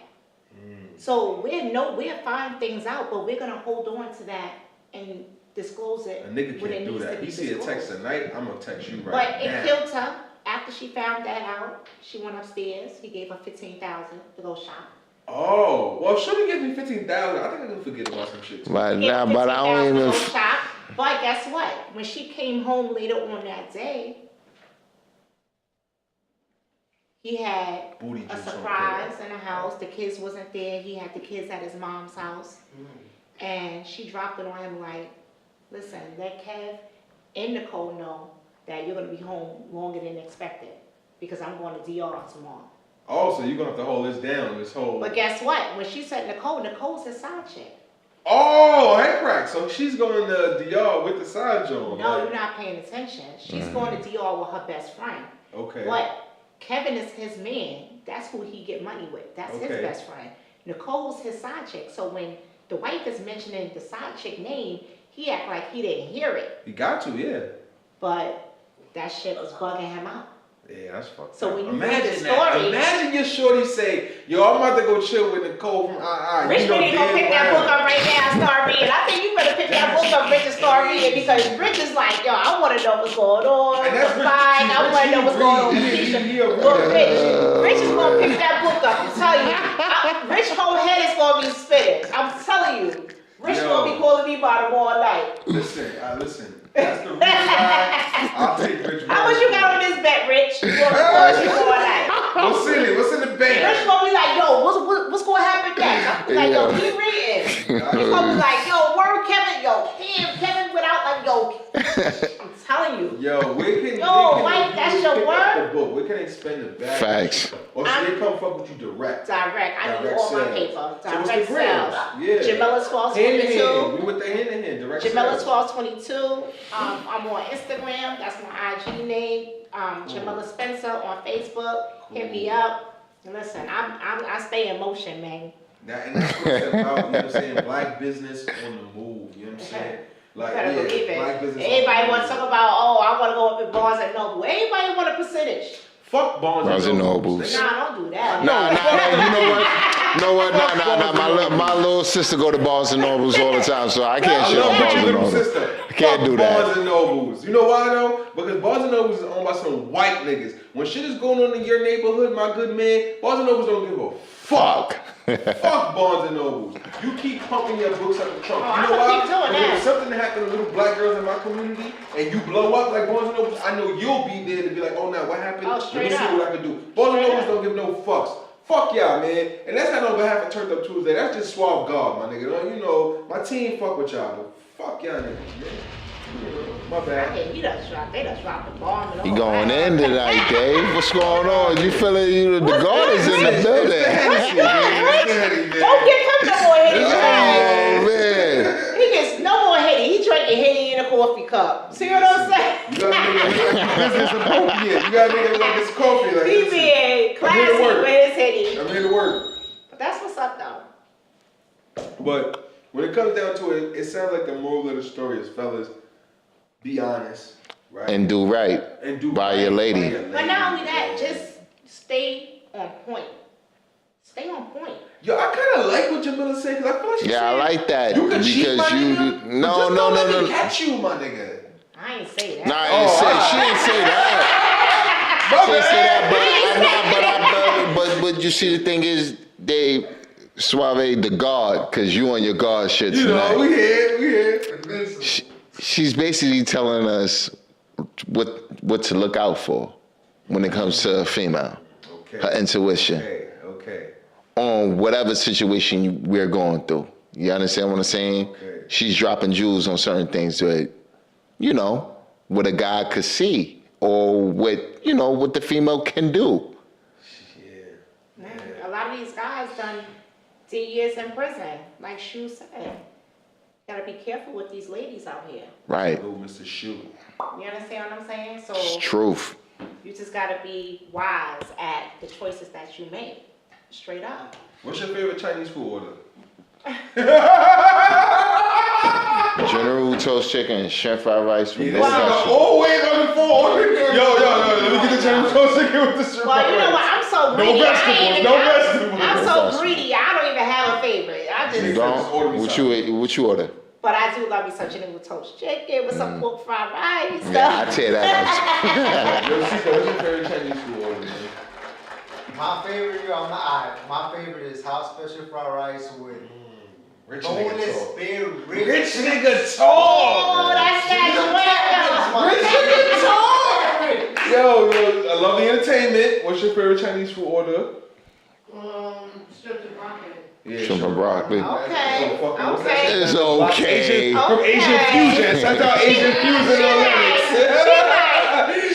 Speaker 5: So we'll find things out, but we're gonna hold on to that and disclose it
Speaker 1: A nigga
Speaker 5: when it
Speaker 1: can't do
Speaker 5: needs to
Speaker 1: that.
Speaker 5: be
Speaker 1: He see a text
Speaker 5: disclosed.
Speaker 1: tonight, I'm gonna text you
Speaker 5: But
Speaker 1: right
Speaker 5: it
Speaker 1: now.
Speaker 5: killed her. After she found that out, she went upstairs. He gave her $15,000 to go shop.
Speaker 1: Oh, well, Shorty gives me 15,000. I think I'm gonna forget about some shit. Too.
Speaker 2: But
Speaker 5: He gave her
Speaker 2: but I don't
Speaker 5: $15,000
Speaker 2: even.
Speaker 5: to go shop. But guess what? When she came home later on that day, he had
Speaker 1: Booty
Speaker 5: a
Speaker 1: juice on
Speaker 5: surprise in the house. The kids wasn't there. He had the kids at his mom's house.
Speaker 1: Mm.
Speaker 5: And she dropped it on him like, listen, let Kev and Nicole know that you're gonna be home longer than expected because I'm going to DR tomorrow.
Speaker 1: Oh, so you're gonna have to hold this down, this whole.
Speaker 5: But guess what? When she said Nicole, Nicole's his side chick.
Speaker 1: Oh, hey, crack. So she's going to DR with the side joint.
Speaker 5: No,
Speaker 1: like-
Speaker 5: you're not paying attention. She's going to DR with her best friend.
Speaker 1: Okay.
Speaker 5: But Kevin is his man. That's who he get money with. That's his
Speaker 1: Okay.
Speaker 5: best friend. Nicole's his side chick. So when the wife is mentioning the side chick name, he act like he didn't hear it.
Speaker 1: You got to, yeah.
Speaker 5: But that shit was bugging him out.
Speaker 1: Yeah, that's fucked
Speaker 5: So
Speaker 1: up.
Speaker 5: when you read
Speaker 1: Imagine
Speaker 5: the
Speaker 1: that.
Speaker 5: story-
Speaker 1: Imagine your shorty say, yo, I'm about to go chill with Nicole from II.
Speaker 5: Richmond ain't gonna pick that book up right now and start reading. I think you better pick that book up, Rich, and start reading because Rich is like, yo, I wanna know what's going on.
Speaker 1: And that's
Speaker 5: What's
Speaker 1: Rich.
Speaker 5: fine. I wanna know what's going on with Keisha. But Rich is gonna pick that book up. I'm telling you. Rich whole head is gonna be spinning. I'm telling you. Rich
Speaker 1: Yo.
Speaker 5: gonna be calling me bottom all night.
Speaker 1: Listen. That's the reason why I'll take Rich.
Speaker 5: How much you got on this bet, Rich? You gonna call me all night.
Speaker 1: What's in the
Speaker 5: Rich
Speaker 1: bank?
Speaker 5: gonna be like, yo, what's gonna happen next? I'm like, yo, keep reading. He's gonna be like, yo, word Kevin, yo, damn, Kevin went out like, yo, I'm telling you.
Speaker 1: Yo, where can
Speaker 5: Yo, Mike, that's your
Speaker 1: pick up
Speaker 5: word?
Speaker 1: the book? Where can they spend the bag?
Speaker 2: Facts.
Speaker 1: Or should they come fuck with you direct?
Speaker 5: Direct, I need
Speaker 1: Direct
Speaker 5: all my
Speaker 1: sales.
Speaker 5: paper.
Speaker 1: So what's the
Speaker 5: Direct
Speaker 1: grams?
Speaker 5: sales.
Speaker 1: Yeah.
Speaker 5: Jamila's Falls
Speaker 1: Hand in
Speaker 5: 22.
Speaker 1: hand. We with the hand in hand. Direct
Speaker 5: Jamila's
Speaker 1: sales.
Speaker 5: Falls 22. I'm on Instagram. That's my IG name. Jamila Spencer on Facebook. Hit me up. Listen, I stay in motion, man.
Speaker 1: And that's what it's about, you know what I'm saying? Black business on the move, you know what I'm saying? Like,
Speaker 5: You gotta believe
Speaker 1: black
Speaker 5: it.
Speaker 1: business.
Speaker 5: Everybody want to talk about, oh, I want to go up in Barnes and Noble. Everybody want a percentage.
Speaker 1: Fuck
Speaker 2: Barnes and Nobles.
Speaker 5: Nah, don't do that.
Speaker 2: Nah, you know what? My little sister go to Barnes and Nobles all the time, so I can't
Speaker 1: I
Speaker 2: shit
Speaker 1: love
Speaker 2: on
Speaker 1: what
Speaker 2: Barnes
Speaker 1: your
Speaker 2: and
Speaker 1: little
Speaker 2: Nobles.
Speaker 1: sister.
Speaker 2: I can't
Speaker 1: Fuck
Speaker 2: do that.
Speaker 1: Barnes and Nobles. You know why though? Because Barnes and Nobles is owned by some white niggas. When shit is going on in your neighborhood, my good man, Barnes and Nobles don't give a fuck. Fuck Barnes and Nobles. You keep pumping your books out the trunk.
Speaker 5: Oh,
Speaker 1: You
Speaker 5: I'm
Speaker 1: know
Speaker 5: gonna
Speaker 1: why?
Speaker 5: keep doing
Speaker 1: Because
Speaker 5: that.
Speaker 1: if something happened to little black girls in my community and you blow up like Barnes and Nobles, I know you'll be there to be like, oh, now what happened?
Speaker 5: Oh,
Speaker 1: Let me
Speaker 5: straight
Speaker 1: see
Speaker 5: up.
Speaker 1: what I can do. Barnes and
Speaker 5: Straight
Speaker 1: Nobles
Speaker 5: up.
Speaker 1: don't give no fucks. Fuck y'all, man. And that's not on behalf of Turned Up Tuesday. That's just Suave God, my nigga. You know, my team fuck with y'all, but fuck y'all niggas, man. My bad.
Speaker 5: Okay, they done dropped the bomb and all
Speaker 2: You going
Speaker 5: that.
Speaker 2: in tonight, Dave? What's going on? You feeling the guard is in the building?
Speaker 5: Don't give him no more Henny.
Speaker 2: Oh man.
Speaker 5: He gets no more Henny. He drinking Henny in a coffee cup. See what I'm saying?
Speaker 1: You gotta make it business appropriate. You gotta make it like it's coffee. Like
Speaker 5: He
Speaker 1: this.
Speaker 5: being
Speaker 1: I'm here to
Speaker 5: classy
Speaker 1: work.
Speaker 5: with his Henny.
Speaker 1: I'm here to work.
Speaker 5: But that's what's up though.
Speaker 1: But when it comes down to it, it sounds like the moral of the story is, fellas, be honest, right?
Speaker 2: And do right
Speaker 1: And do
Speaker 2: by
Speaker 1: right
Speaker 2: your lady.
Speaker 1: by your
Speaker 5: But not only that, just stay on point. Stay on point.
Speaker 1: Yo, I kind of like what Jamila said because I feel like she's
Speaker 2: Yeah, I
Speaker 1: saying,
Speaker 2: like that.
Speaker 1: You can cheat, my nigga.
Speaker 2: No,
Speaker 1: but just
Speaker 2: no,
Speaker 1: don't let
Speaker 2: no,
Speaker 1: me
Speaker 2: no.
Speaker 1: catch you, my nigga.
Speaker 5: I ain't say that.
Speaker 2: Nah, I ain't say, she didn't say that. She didn't say that, but you see, the thing is, they Suave the guard, because you on your guard shit
Speaker 1: You
Speaker 2: tonight.
Speaker 1: know, we here.
Speaker 2: She's basically telling us what to look out for when it comes to a female.
Speaker 1: Okay.
Speaker 2: Her intuition.
Speaker 1: Okay.
Speaker 2: On whatever situation we're going through. You understand what I'm saying?
Speaker 1: Okay.
Speaker 2: She's dropping jewels on certain things that, what a guy could see or what the female can do.
Speaker 5: Yeah. A lot of these guys done 10 years in prison, like Shue said. Gotta be careful with these ladies out here.
Speaker 2: Right.
Speaker 1: Oh, Mr. Shue.
Speaker 5: You understand what I'm saying? So
Speaker 2: It's truth.
Speaker 5: you just gotta be wise at the choices that you make. Straight up.
Speaker 1: What's your favorite Chinese food order?
Speaker 2: General toast chicken, shrimp fried rice with
Speaker 1: This nigga always on the phone. Yo, let me get the Chinese toast chicken with the shrimp.
Speaker 5: Well, you know what? I'm so
Speaker 1: No
Speaker 5: greedy.
Speaker 1: vegetables, no vegetables.
Speaker 5: I'm so greedy. I don't even have a favorite. I
Speaker 2: You
Speaker 5: just.
Speaker 2: don't? What you order?
Speaker 5: But I do love me some chicken with toast chicken with some pork fried rice.
Speaker 2: Yeah, I tear that
Speaker 1: Yo, Cisco, what's your favorite Chinese food order, man?
Speaker 4: My favorite, my favorite is house special fried rice with
Speaker 1: Rich nigga
Speaker 4: boneless
Speaker 1: talk.
Speaker 4: spare
Speaker 1: Rich
Speaker 4: ribs.
Speaker 1: nigga talk.
Speaker 5: Oh, that's that
Speaker 1: Rich nigga talk. Yo, I love the entertainment. What's your favorite Chinese food order?
Speaker 7: Shrimp and broccoli.
Speaker 1: Yeah,
Speaker 2: Shrimp and broccoli.
Speaker 5: Okay.
Speaker 1: What's that shit?
Speaker 2: It's okay.
Speaker 1: From Asian Fusion. Shout out Asian Fusion on lyrics.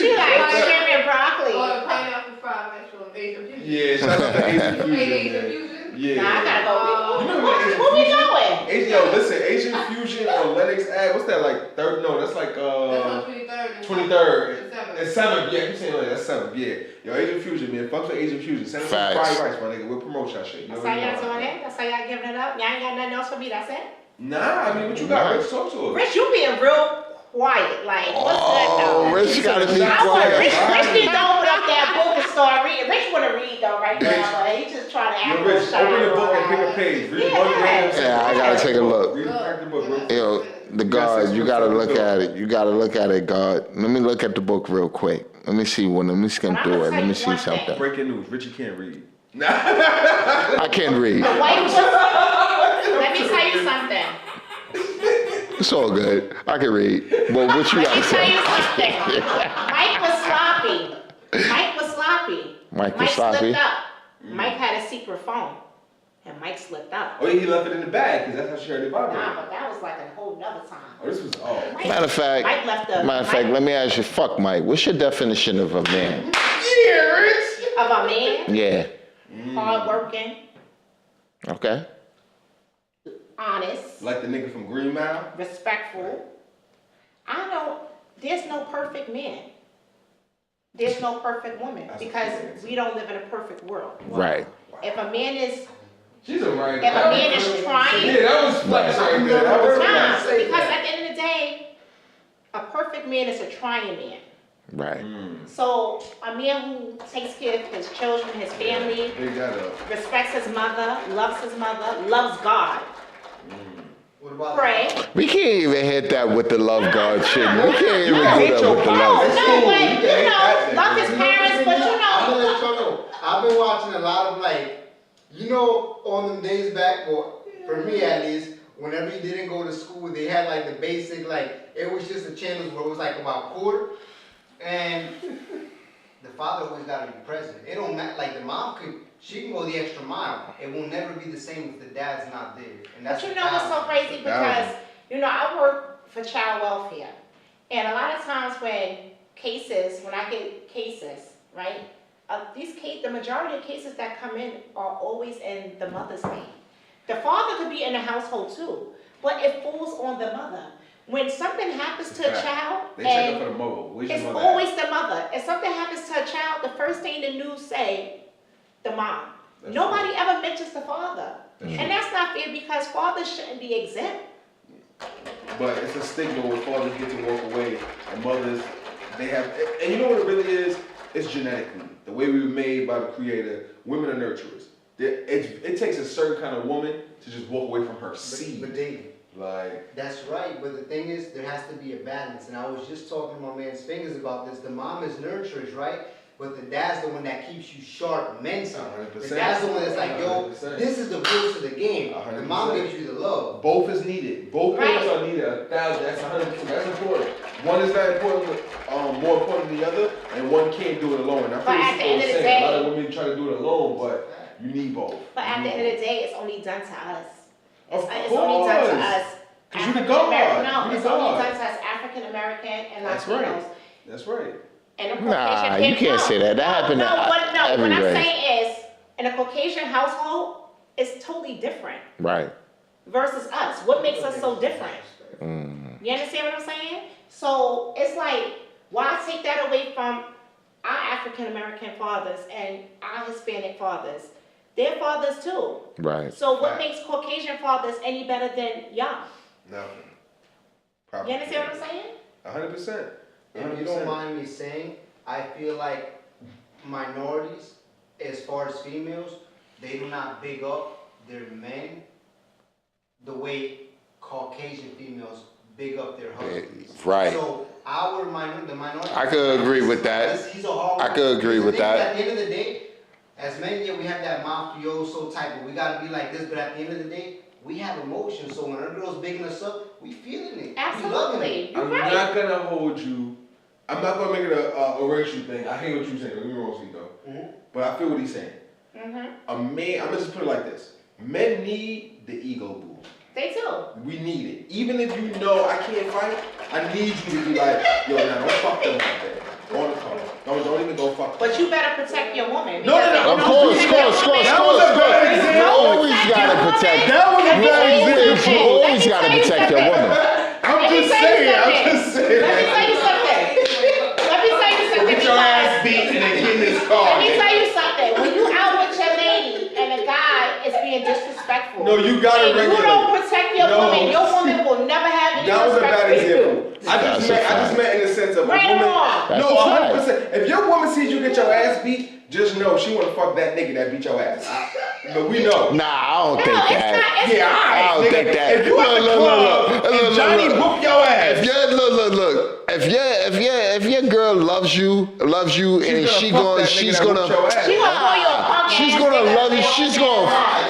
Speaker 5: She like shrimp and broccoli.
Speaker 7: Or the pineapple fried vegetable from Asian Fusion.
Speaker 1: Yeah, shout out to Asian Fusion,
Speaker 7: Asian
Speaker 1: man.
Speaker 7: Fusion?
Speaker 1: Yeah.
Speaker 5: Nah, I gotta go.
Speaker 1: You know what Asian
Speaker 5: Who we
Speaker 1: Fusion?
Speaker 5: going?
Speaker 1: Yo, listen, Asian Fusion on Lennox Ave. What's that like? Third? No, that's like
Speaker 7: That's on 23rd.
Speaker 1: 23rd.
Speaker 7: And 7th.
Speaker 1: And 7th, yeah, you saying like that's 7th, yeah. Yo, Asian Fusion, man. Fuck with Asian Fusion. Send us some
Speaker 2: Facts.
Speaker 1: fried rice, my nigga. We'll promote y'all shit. You
Speaker 5: That's
Speaker 1: know
Speaker 5: how
Speaker 1: what
Speaker 5: y'all
Speaker 1: I
Speaker 5: doing
Speaker 1: mean?
Speaker 5: it? That's how y'all giving it up? Y'all ain't got nothing else for me, that's it?
Speaker 1: Nah, I mean, what you got? Rich, talk to us.
Speaker 5: Rich, you being real quiet. Like, what's good though?
Speaker 2: Rich gotta be
Speaker 5: I want Rich
Speaker 2: quiet.
Speaker 5: need to open up that book and start reading. Rich wanna read though right now, but he just trying to act
Speaker 1: Yo, Rich,
Speaker 5: shy.
Speaker 1: open the book and pick a page. Read one random
Speaker 2: Yeah, I gotta take a look.
Speaker 1: Read the book, bro.
Speaker 2: Yo, the guard, you gotta look at it. You gotta look at it, guard. Let me look at the book real quick. Let me see one. Let me skim through it. Let me see something.
Speaker 1: Breaking news, Richie can't read. Nah.
Speaker 2: I can't read.
Speaker 5: The white was, let me tell you something.
Speaker 2: It's all good. I can read. But what you
Speaker 5: Let
Speaker 2: gotta
Speaker 5: me tell you
Speaker 2: say?
Speaker 5: something. Mike was sloppy.
Speaker 2: Mike was
Speaker 5: Mike
Speaker 2: sloppy?
Speaker 5: slipped up. Mike had a secret phone. And Mike slipped up.
Speaker 1: Oh, yeah, he left it in the bag because that's how she heard it vibrate.
Speaker 5: Nah, but that was like a whole nother time.
Speaker 1: Oh, this was
Speaker 5: Mike-
Speaker 2: Matter of fact,
Speaker 5: Mike left the
Speaker 2: let me ask you, fuck Mike, what's your definition of a man?
Speaker 1: Yeah, Rich.
Speaker 5: of a man,
Speaker 2: Yeah.
Speaker 5: hardworking,
Speaker 2: Okay.
Speaker 5: honest,
Speaker 1: Like the nigga from Green Mile.
Speaker 5: respectful. There's no perfect man. There's no perfect woman
Speaker 1: That's a
Speaker 5: because
Speaker 1: good answer.
Speaker 5: we don't live in a perfect world.
Speaker 2: Right.
Speaker 5: If a man is,
Speaker 1: She's a right.
Speaker 5: if a man is trying,
Speaker 1: Yeah, that was flex right there. That was
Speaker 5: nah,
Speaker 1: flex.
Speaker 5: because at the end of the day, a perfect man is a trying man.
Speaker 2: Right.
Speaker 5: So a man who takes care of his children, his family,
Speaker 1: Big that up.
Speaker 5: respects his mother, loves God,
Speaker 4: What about
Speaker 5: pray.
Speaker 2: We can't even hit that with the love God shit. We can't even do
Speaker 1: hate
Speaker 2: that
Speaker 1: your
Speaker 2: with the
Speaker 5: No,
Speaker 2: love.
Speaker 5: no, but love his parents, but
Speaker 4: I'm gonna let y'all know. I've been watching a lot of on them days back, well, for me at least, whenever you didn't go to school, they had like the basic, it was just the channels where it was like about quarter, and the father always gotta be present. It don't matter, like the mom she can go the extra mile. It will never be the same if the dad's not there. And that's
Speaker 5: But you know what's so crazy? Because, I work for child welfare. And a lot of times when I get cases, right? The majority of cases that come in are always in the mother's name. The father could be in the household too, but it falls on the mother. When something happens to a child,
Speaker 1: They check up for the mother. Where's your
Speaker 5: it's
Speaker 1: mother
Speaker 5: always
Speaker 1: at?
Speaker 5: the mother. If something happens to a child, the first thing the news say, the mom.
Speaker 1: That's
Speaker 5: Nobody
Speaker 1: true.
Speaker 5: ever mentions the father. And that's not fair because fathers shouldn't be exempt.
Speaker 1: But it's a stigma where fathers get to walk away and mothers, they have, and you know what it really is? It's genetically. The way we were made by the Creator, women are nurturers. it takes a certain kind of woman to just walk away from her
Speaker 4: But
Speaker 1: seed.
Speaker 4: Dave,
Speaker 1: Like,
Speaker 4: that's right, but the thing is, there has to be a balance, and I was just talking to my man's fingers about this. The mom is nurturers, right? But the dad's the one that keeps you sharp mentally.
Speaker 1: 100%.
Speaker 4: The dad's the one that's like, yo,
Speaker 1: 100%.
Speaker 4: this is the rules of the game. The
Speaker 1: 100%.
Speaker 4: mom gives you the love.
Speaker 1: both is needed. Both parents are needed. 1,000. That's 100%. That's important. One is not important, more important than the other, and one can't do it alone. And I
Speaker 5: But at the end of the
Speaker 1: a
Speaker 5: day-
Speaker 1: lot of women try to do it alone, but you need both.
Speaker 5: But at the end of the day, it's only done to us.
Speaker 1: Of
Speaker 5: It's only done to
Speaker 1: course.
Speaker 5: us.
Speaker 1: 'Cause you the
Speaker 5: African
Speaker 1: God.
Speaker 5: American. No,
Speaker 1: You the
Speaker 5: it's only
Speaker 1: God.
Speaker 5: done to us African American and
Speaker 1: That's
Speaker 5: Latinos.
Speaker 1: right. That's right.
Speaker 5: And the
Speaker 2: Nah,
Speaker 5: Caucasian
Speaker 2: you can't say that. That happened
Speaker 5: no, what I'm
Speaker 2: everywhere.
Speaker 5: saying is, in a Caucasian household, it's totally different
Speaker 2: Right.
Speaker 5: versus us. What makes us so different?
Speaker 2: Mm.
Speaker 5: You understand what I'm saying? So it's like, why take that away from our African American fathers and our Hispanic fathers? They're fathers too.
Speaker 2: Right.
Speaker 5: So what makes Caucasian fathers any better than y'all?
Speaker 1: Nothing.
Speaker 5: You understand what I'm saying?
Speaker 1: 100%.
Speaker 4: If you don't mind me saying, I feel like minorities, as far as females, they do not big up their men the way Caucasian females big up their husbands.
Speaker 2: Right.
Speaker 4: So the minority.
Speaker 2: I could agree with that.
Speaker 4: He's a hard
Speaker 2: I could agree with that.
Speaker 4: At the end of the day, as men, yeah, we have that mafioso type, but we gotta be like this. But at the end of the day, we have emotions. So when our girl's bigging us up, we feeling it. We loving it.
Speaker 5: Absolutely. You're
Speaker 1: I'm
Speaker 5: right.
Speaker 1: not gonna hold you. I'm not gonna make it a racial thing. I hear what you're saying. Don't get me wrong, Steve, though. But I feel what he's saying. A man, I'm gonna just put it like this. Men need the ego boost.
Speaker 5: They too.
Speaker 1: We need it. Even if you know I can't fight, I need you to be like, yo, now don't fuck them like that. Go on the car. Don't even go fuck them.
Speaker 5: But you better protect your woman.
Speaker 1: No, no, no.
Speaker 2: Of course. You always gotta protect.
Speaker 1: That was a bad
Speaker 2: You always gotta protect your woman.
Speaker 1: I'm just saying.
Speaker 5: Let me tell you something.
Speaker 1: Get your ass beat and then get in this car.
Speaker 5: Let me tell you something. When you out with your lady and a guy is being disrespectful,
Speaker 1: No, you gotta
Speaker 5: and
Speaker 1: regulate.
Speaker 5: you don't protect your
Speaker 1: No.
Speaker 5: woman will never have any
Speaker 1: That was a
Speaker 5: respect
Speaker 1: bad
Speaker 5: for you.
Speaker 1: example. I just meant in the sense of a
Speaker 5: Right or
Speaker 1: woman.
Speaker 5: wrong?
Speaker 2: That's
Speaker 1: No,
Speaker 2: a fact.
Speaker 1: 100%. If your woman sees you get your ass beat, just know she wanna fuck that nigga that beat your ass. But we know.
Speaker 2: Nah, I don't
Speaker 5: No,
Speaker 2: think
Speaker 5: it's
Speaker 2: that.
Speaker 5: not. It's
Speaker 1: Yeah,
Speaker 5: not.
Speaker 2: I don't think that.
Speaker 1: If you at the club and Johnny whoop your ass.
Speaker 2: If look. If your girl loves you, and she's gonna
Speaker 5: She gonna call you a punk
Speaker 2: she's
Speaker 5: ass
Speaker 2: gonna
Speaker 5: nigga.
Speaker 2: love you.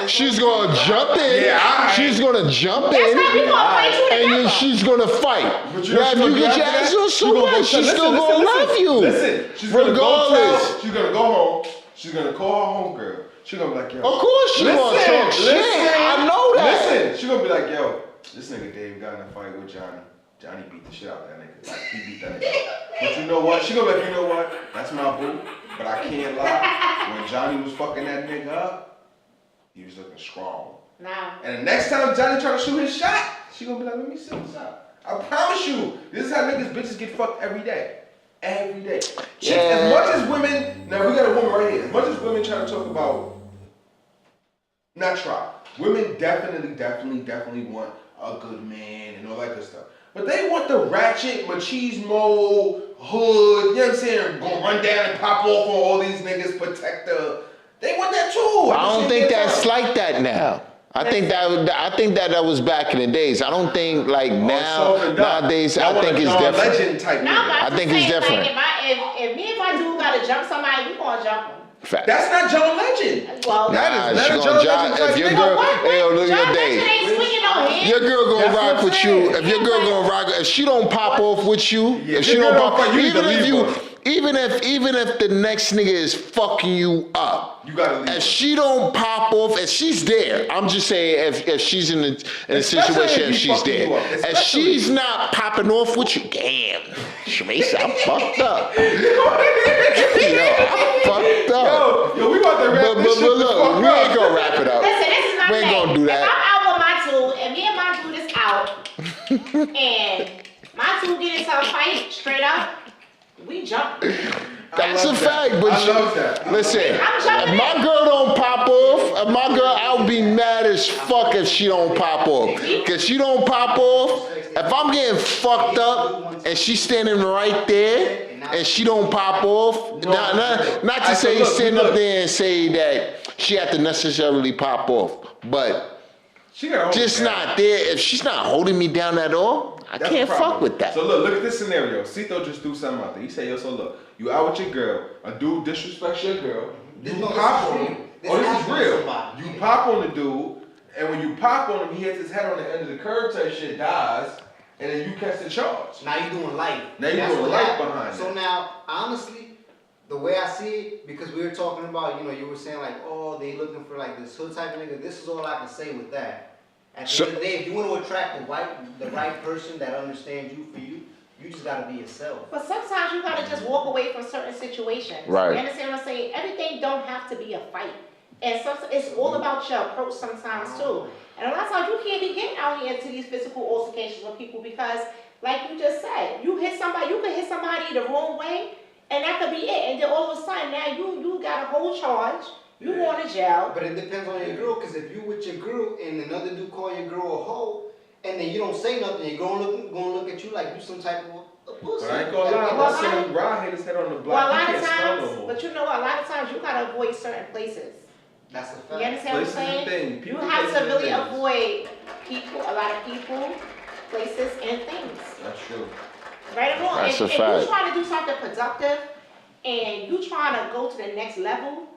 Speaker 2: She's gonna jump in.
Speaker 1: Yeah, alright.
Speaker 2: She's gonna jump
Speaker 5: That's
Speaker 2: in.
Speaker 5: how we gonna fight you
Speaker 2: And then
Speaker 5: together.
Speaker 2: she's gonna fight.
Speaker 1: But you
Speaker 2: Now, if
Speaker 1: know
Speaker 2: you
Speaker 1: she
Speaker 2: get
Speaker 1: gonna
Speaker 2: your
Speaker 1: do
Speaker 2: ass
Speaker 1: after
Speaker 2: on
Speaker 1: that?
Speaker 2: so
Speaker 1: She gonna
Speaker 2: what?
Speaker 1: go-
Speaker 2: She's
Speaker 1: listen,
Speaker 2: still
Speaker 1: listen,
Speaker 2: gonna
Speaker 1: listen.
Speaker 2: love you.
Speaker 1: Listen, she's gonna
Speaker 2: Regardless.
Speaker 1: she's gonna go home. She's gonna call her homegirl. She's gonna be like, yo.
Speaker 2: Of course she gonna talk shit. I know that.
Speaker 1: Listen, she's gonna be like, yo, this nigga Dave got in a fight with Johnny. Johnny beat the shit out of that nigga. Like, he beat that nigga. But you know what? She gonna be like, you know what? That's my boo. But I can't lie. When Johnny was fucking that nigga up, he was looking strong.
Speaker 5: Nah.
Speaker 1: And the next time Johnny try to shoot his shot, she gonna be like, let me see what's up. I promise you, this is how bitches get fucked every day. Every day. Chicks, as much as women, now we got a woman right here. As much as women try to talk about, not try. Women definitely want a good man and all that good stuff. But they want the ratchet, machismo, hood, you know what I'm saying? Gonna run down and pop off on all these niggas, protector. They want that too.
Speaker 2: I don't think that's like that now. I think that was back in the days. I don't think like nowadays. I think it's different.
Speaker 1: Type
Speaker 5: No, but
Speaker 2: I think it's different.
Speaker 5: Like, if me and my dude gotta jump somebody, we gonna jump him.
Speaker 2: Fact.
Speaker 1: That's not John Legend.
Speaker 5: Well,
Speaker 2: Nah,
Speaker 1: That
Speaker 2: she
Speaker 1: is
Speaker 2: gonna
Speaker 1: John Legend
Speaker 2: if
Speaker 1: type
Speaker 2: your
Speaker 1: nigga.
Speaker 2: girl, hey, yo, look
Speaker 5: John
Speaker 2: at your
Speaker 5: Legend
Speaker 2: day.
Speaker 5: ain't swinging on him.
Speaker 2: Your girl gonna
Speaker 1: That's what
Speaker 2: rock
Speaker 1: I'm
Speaker 2: with
Speaker 1: saying.
Speaker 2: you. If your girl gonna rock, if she don't pop off with you,
Speaker 1: Yeah,
Speaker 2: if she
Speaker 1: your
Speaker 2: don't
Speaker 1: girl
Speaker 2: pop,
Speaker 1: don't fuck, you need
Speaker 2: even
Speaker 1: to
Speaker 2: if
Speaker 1: leave
Speaker 2: you,
Speaker 1: her.
Speaker 2: even if the next nigga is fucking you up,
Speaker 1: You gotta leave her.
Speaker 2: if she don't pop off, if she's there, I'm just saying if she's in a
Speaker 1: Especially
Speaker 2: situation,
Speaker 1: if
Speaker 2: if
Speaker 1: he
Speaker 2: she's
Speaker 1: fucking
Speaker 2: there,
Speaker 1: you up.
Speaker 2: if
Speaker 1: Especially.
Speaker 2: she's not popping off with you, damn, Shmace, I'm fucked up. Yo, I'm fucked up.
Speaker 1: Yo, we about to wrap
Speaker 2: But
Speaker 1: this shit the
Speaker 2: look,
Speaker 1: fuck
Speaker 2: we ain't
Speaker 1: up.
Speaker 2: gonna wrap it up.
Speaker 5: Listen, this is my
Speaker 2: We ain't
Speaker 5: thing.
Speaker 2: gonna do that.
Speaker 5: If I'm out with my dude, and me and my dude is out, and my dude get into a fight straight up, we jump.
Speaker 2: That's a
Speaker 1: love
Speaker 2: fact,
Speaker 1: that.
Speaker 2: but
Speaker 1: I love that.
Speaker 2: listen,
Speaker 5: I'm jumping
Speaker 2: if my girl don't pop off, I'll be mad as fuck if she don't pop off. Cause she don't pop off, if I'm getting fucked up and she's standing right there and she don't pop off, not to say stand up there and say that she had to necessarily pop off. But
Speaker 1: She got
Speaker 2: just not there. If she's not holding me down at all, I
Speaker 1: That's
Speaker 2: can't
Speaker 1: the problem.
Speaker 2: fuck with that.
Speaker 1: So look at this scenario. Cito just do something out there. He say, yo, so look, you out with your girl, a dude disrespects your girl,
Speaker 4: This
Speaker 1: you
Speaker 4: is
Speaker 1: pop on
Speaker 4: real.
Speaker 1: him.
Speaker 4: This
Speaker 1: Oh, this is
Speaker 4: happens to
Speaker 1: real.
Speaker 4: somebody.
Speaker 1: You pop on the dude, and when you pop on him, he hits his head on the end of the curb type shit, dies, and then you catch the charge.
Speaker 4: Now you doing life.
Speaker 1: Now you
Speaker 4: That's
Speaker 1: doing
Speaker 4: what
Speaker 1: life
Speaker 4: happened.
Speaker 1: behind
Speaker 4: So
Speaker 1: it.
Speaker 4: now, honestly, the way I see it, because we were talking about, you were saying like, oh, they looking for like this hood type of nigga. This is all I can say with that. At the end of the day, if you want to attract the right person that understands you for you, you just gotta be yourself.
Speaker 5: But sometimes you gotta just walk away from certain situations.
Speaker 2: Right.
Speaker 5: You understand what I'm saying? Everything don't have to be a fight. And it's all about your approach sometimes too. And a lot of times you can't be getting out here into these physical altercations with people because, like you just said, you could hit somebody the wrong way, and that could be it. And then all of a sudden now you got a whole charge, you going to jail.
Speaker 4: But it depends on your girl, because if you with your girl and another dude call your girl a hoe, and then you don't say nothing, you're gonna look at you like you some type of a pussy.
Speaker 1: But I ain't gonna lie,
Speaker 5: Well,
Speaker 1: my son Rod hit his head on the
Speaker 5: Well, a
Speaker 1: block.
Speaker 5: lot
Speaker 1: He
Speaker 5: of
Speaker 1: can't spell no
Speaker 5: times,
Speaker 1: more.
Speaker 5: but you know what? A lot of times you gotta avoid certain places.
Speaker 4: That's a fact.
Speaker 5: You understand what I'm
Speaker 1: Places and
Speaker 5: saying?
Speaker 1: things.
Speaker 5: You
Speaker 1: People,
Speaker 5: have to
Speaker 1: places, and
Speaker 5: really
Speaker 1: things.
Speaker 5: avoid a lot of people, places, and things.
Speaker 1: That's true.
Speaker 5: Right or wrong.
Speaker 2: That's a
Speaker 5: If
Speaker 2: fact.
Speaker 5: you're trying to do something productive and you trying to go to the next level,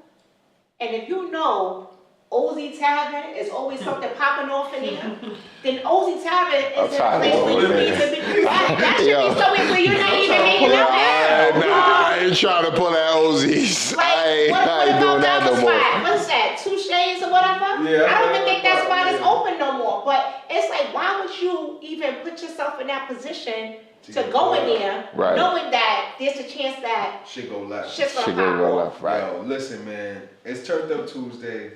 Speaker 5: and if you know Ozzy Tavern is always something popping off in here, then Ozzy Tavern
Speaker 2: I'm
Speaker 5: is in a
Speaker 2: tired
Speaker 5: place
Speaker 2: of
Speaker 5: where you
Speaker 2: it,
Speaker 5: need to be. That should
Speaker 2: Yo.
Speaker 5: be somewhere where you're not even making no
Speaker 2: Nah,
Speaker 5: money.
Speaker 2: I ain't trying to pull that Ozies.
Speaker 5: Like,
Speaker 2: I ain't
Speaker 5: what
Speaker 2: doing
Speaker 5: about
Speaker 2: that
Speaker 5: the
Speaker 2: no more.
Speaker 5: spot? What's that? 2 Shades or whatever?
Speaker 1: Yeah,
Speaker 5: I don't even think that spot is
Speaker 1: yeah.
Speaker 5: open no more. But it's like, why would you even put yourself in that position to
Speaker 1: get
Speaker 5: go in
Speaker 1: caught
Speaker 5: there,
Speaker 2: Right.
Speaker 5: knowing that there's a chance that
Speaker 1: Shit go left.
Speaker 5: shit's gonna
Speaker 2: Shit
Speaker 5: pop
Speaker 2: gonna go
Speaker 5: off?
Speaker 2: left, right?
Speaker 1: Yo, listen, man. It's Turned Up Tuesday.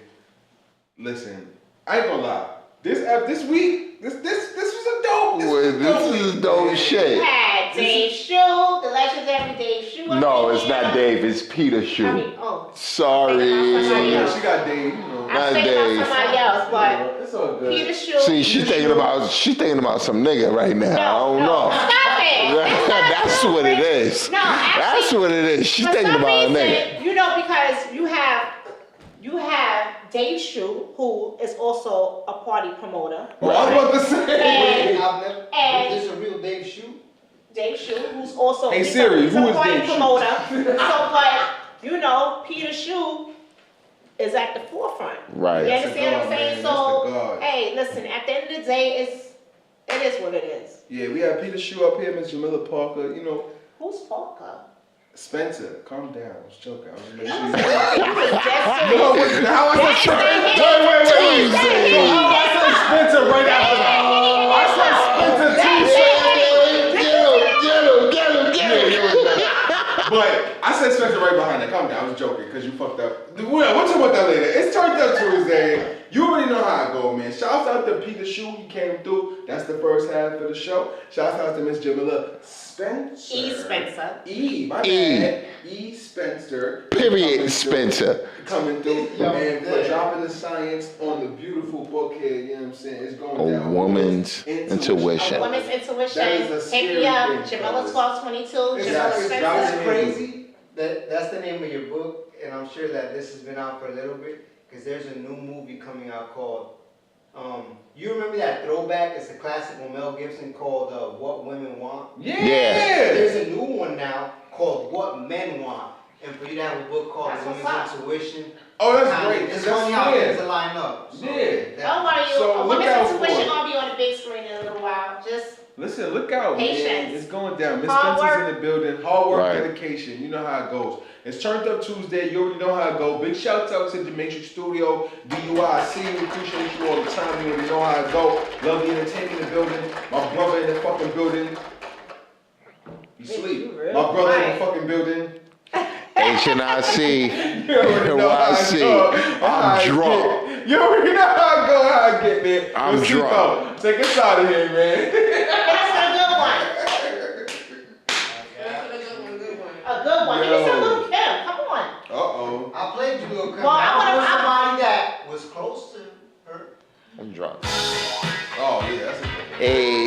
Speaker 1: Listen, I ain't gonna lie. This week, this was a dope.
Speaker 2: This is dope
Speaker 5: You
Speaker 2: shit.
Speaker 5: had Dave Shue, the legendary Dave Shue.
Speaker 2: No,
Speaker 5: up
Speaker 2: it's
Speaker 5: in
Speaker 2: not
Speaker 5: here.
Speaker 2: Dave. It's Peter
Speaker 5: I mean,
Speaker 2: Shue.
Speaker 5: oh,
Speaker 2: Sorry.
Speaker 5: Yeah.
Speaker 1: She got Dave, you know.
Speaker 5: I'm
Speaker 2: Not
Speaker 5: thinking
Speaker 2: Dave.
Speaker 5: about somebody else, but
Speaker 1: It's all good.
Speaker 5: Peter Shue.
Speaker 2: See, she's thinking about some nigga right now. I don't know.
Speaker 5: Stop it.
Speaker 2: That's what it is.
Speaker 5: No, actually,
Speaker 2: That's what it is. She's
Speaker 5: for
Speaker 2: thinking
Speaker 5: some
Speaker 2: about a
Speaker 5: reason,
Speaker 2: nigga.
Speaker 5: you know, because you have Dave Shue, who is also a party promoter.
Speaker 1: Oh, I was about to say.
Speaker 5: And-
Speaker 4: Is this a real Dave Shue?
Speaker 5: Dave Shue, who's also
Speaker 1: Hey,
Speaker 5: he's
Speaker 1: Siri,
Speaker 5: a
Speaker 1: who is
Speaker 5: party
Speaker 1: Dave Shue?
Speaker 5: promoter. So, but you know, Peter Shue is at the forefront.
Speaker 2: Right.
Speaker 5: You
Speaker 2: That's
Speaker 5: understand what I'm
Speaker 1: the God,
Speaker 5: saying?
Speaker 1: man.
Speaker 5: So,
Speaker 1: That's the God.
Speaker 5: hey, listen. At the end of the day, it is what it is.
Speaker 1: Yeah, we have Peter Shue up here, Miss Jamila Parker. You know,
Speaker 5: Who's Parker?
Speaker 1: Spencer, calm down. I was joking. I was just making
Speaker 5: You
Speaker 1: sure
Speaker 5: was
Speaker 1: you
Speaker 5: dead
Speaker 1: No,
Speaker 5: serious.
Speaker 1: how I
Speaker 5: That's
Speaker 1: said
Speaker 5: the
Speaker 1: Spencer?
Speaker 5: thing.
Speaker 1: Wait.
Speaker 5: That's the
Speaker 1: How I said Spencer right after that? I said Spencer too. But I said Spencer right behind that. Calm down. I was joking because you fucked up. We'll talk about that later. It's Turned Up Tuesday. You already know how I go, man. Shouts out to Peter Shue. He came through. That's the first half of the show. Shouts out to Miss Jamila Spencer.
Speaker 5: E. Spencer.
Speaker 1: My bad. E. Spencer.
Speaker 2: Period, Spencer.
Speaker 1: Coming through
Speaker 4: Yo,
Speaker 1: and for
Speaker 4: yeah.
Speaker 1: dropping the science on the beautiful book here, you know what I'm saying? It's going
Speaker 2: A
Speaker 1: down.
Speaker 2: woman's intuition.
Speaker 5: A woman's intuition.
Speaker 1: That is a
Speaker 5: Hit
Speaker 1: scary
Speaker 5: me up.
Speaker 1: thing,
Speaker 5: Jamila
Speaker 1: fellas.
Speaker 5: 1222.
Speaker 1: It's
Speaker 5: Jamila
Speaker 1: actually
Speaker 5: Spencer.
Speaker 4: That's crazy. That's the name of your book, and I'm sure that this has been out for a little bit, because there's a new movie coming out called, you remember that throwback? It's a classic with Mel Gibson called What Women Want.
Speaker 1: Yeah.
Speaker 4: There's a new one now called What Men Want. And for you to have a book called
Speaker 5: That's what's
Speaker 4: Women's
Speaker 5: up.
Speaker 4: Intuition,
Speaker 1: Oh, that's great.
Speaker 4: it's
Speaker 1: That's
Speaker 4: funny how things
Speaker 1: fair.
Speaker 4: line up. So
Speaker 1: Yeah.
Speaker 5: Don't worry,
Speaker 1: So
Speaker 5: a
Speaker 1: look
Speaker 5: woman's
Speaker 1: out for
Speaker 5: intuition
Speaker 1: it.
Speaker 5: gonna be on the big screen in a little while. Just
Speaker 1: Listen, look out, man.
Speaker 5: Patience.
Speaker 1: It's going down. Miss
Speaker 5: Hard
Speaker 1: Spencer's
Speaker 5: work.
Speaker 1: in the building. Hard work,
Speaker 2: Right.
Speaker 1: dedication. You know how it goes. It's Turned Up Tuesday. You already know how it goes. Big shout out to the Matrix Studio, DUI. See you. Appreciate you all the time. You already know how it goes. Love the entertainment in the building. My brother in the fucking building. You sleep.
Speaker 5: you really
Speaker 1: My brother in
Speaker 5: right.
Speaker 1: the fucking building.
Speaker 2: HNIC.
Speaker 1: You already know how I
Speaker 2: YC.
Speaker 1: go. How I
Speaker 2: I'm drunk.
Speaker 1: get. You already know how I go, how I get, man.
Speaker 2: I'm
Speaker 1: Let's
Speaker 2: drunk.
Speaker 1: go. Take us out of here, man.
Speaker 5: that's a good one. A good one. Give me some
Speaker 1: Yo.
Speaker 5: Little Kim. Come on.
Speaker 1: Uh-oh.
Speaker 4: I played you Lil' Kim.
Speaker 5: Well, I
Speaker 4: That
Speaker 5: wanna-
Speaker 4: was somebody that was close to her.
Speaker 2: I'm drunk.
Speaker 1: Oh, yeah, that's a good one.
Speaker 2: Hey.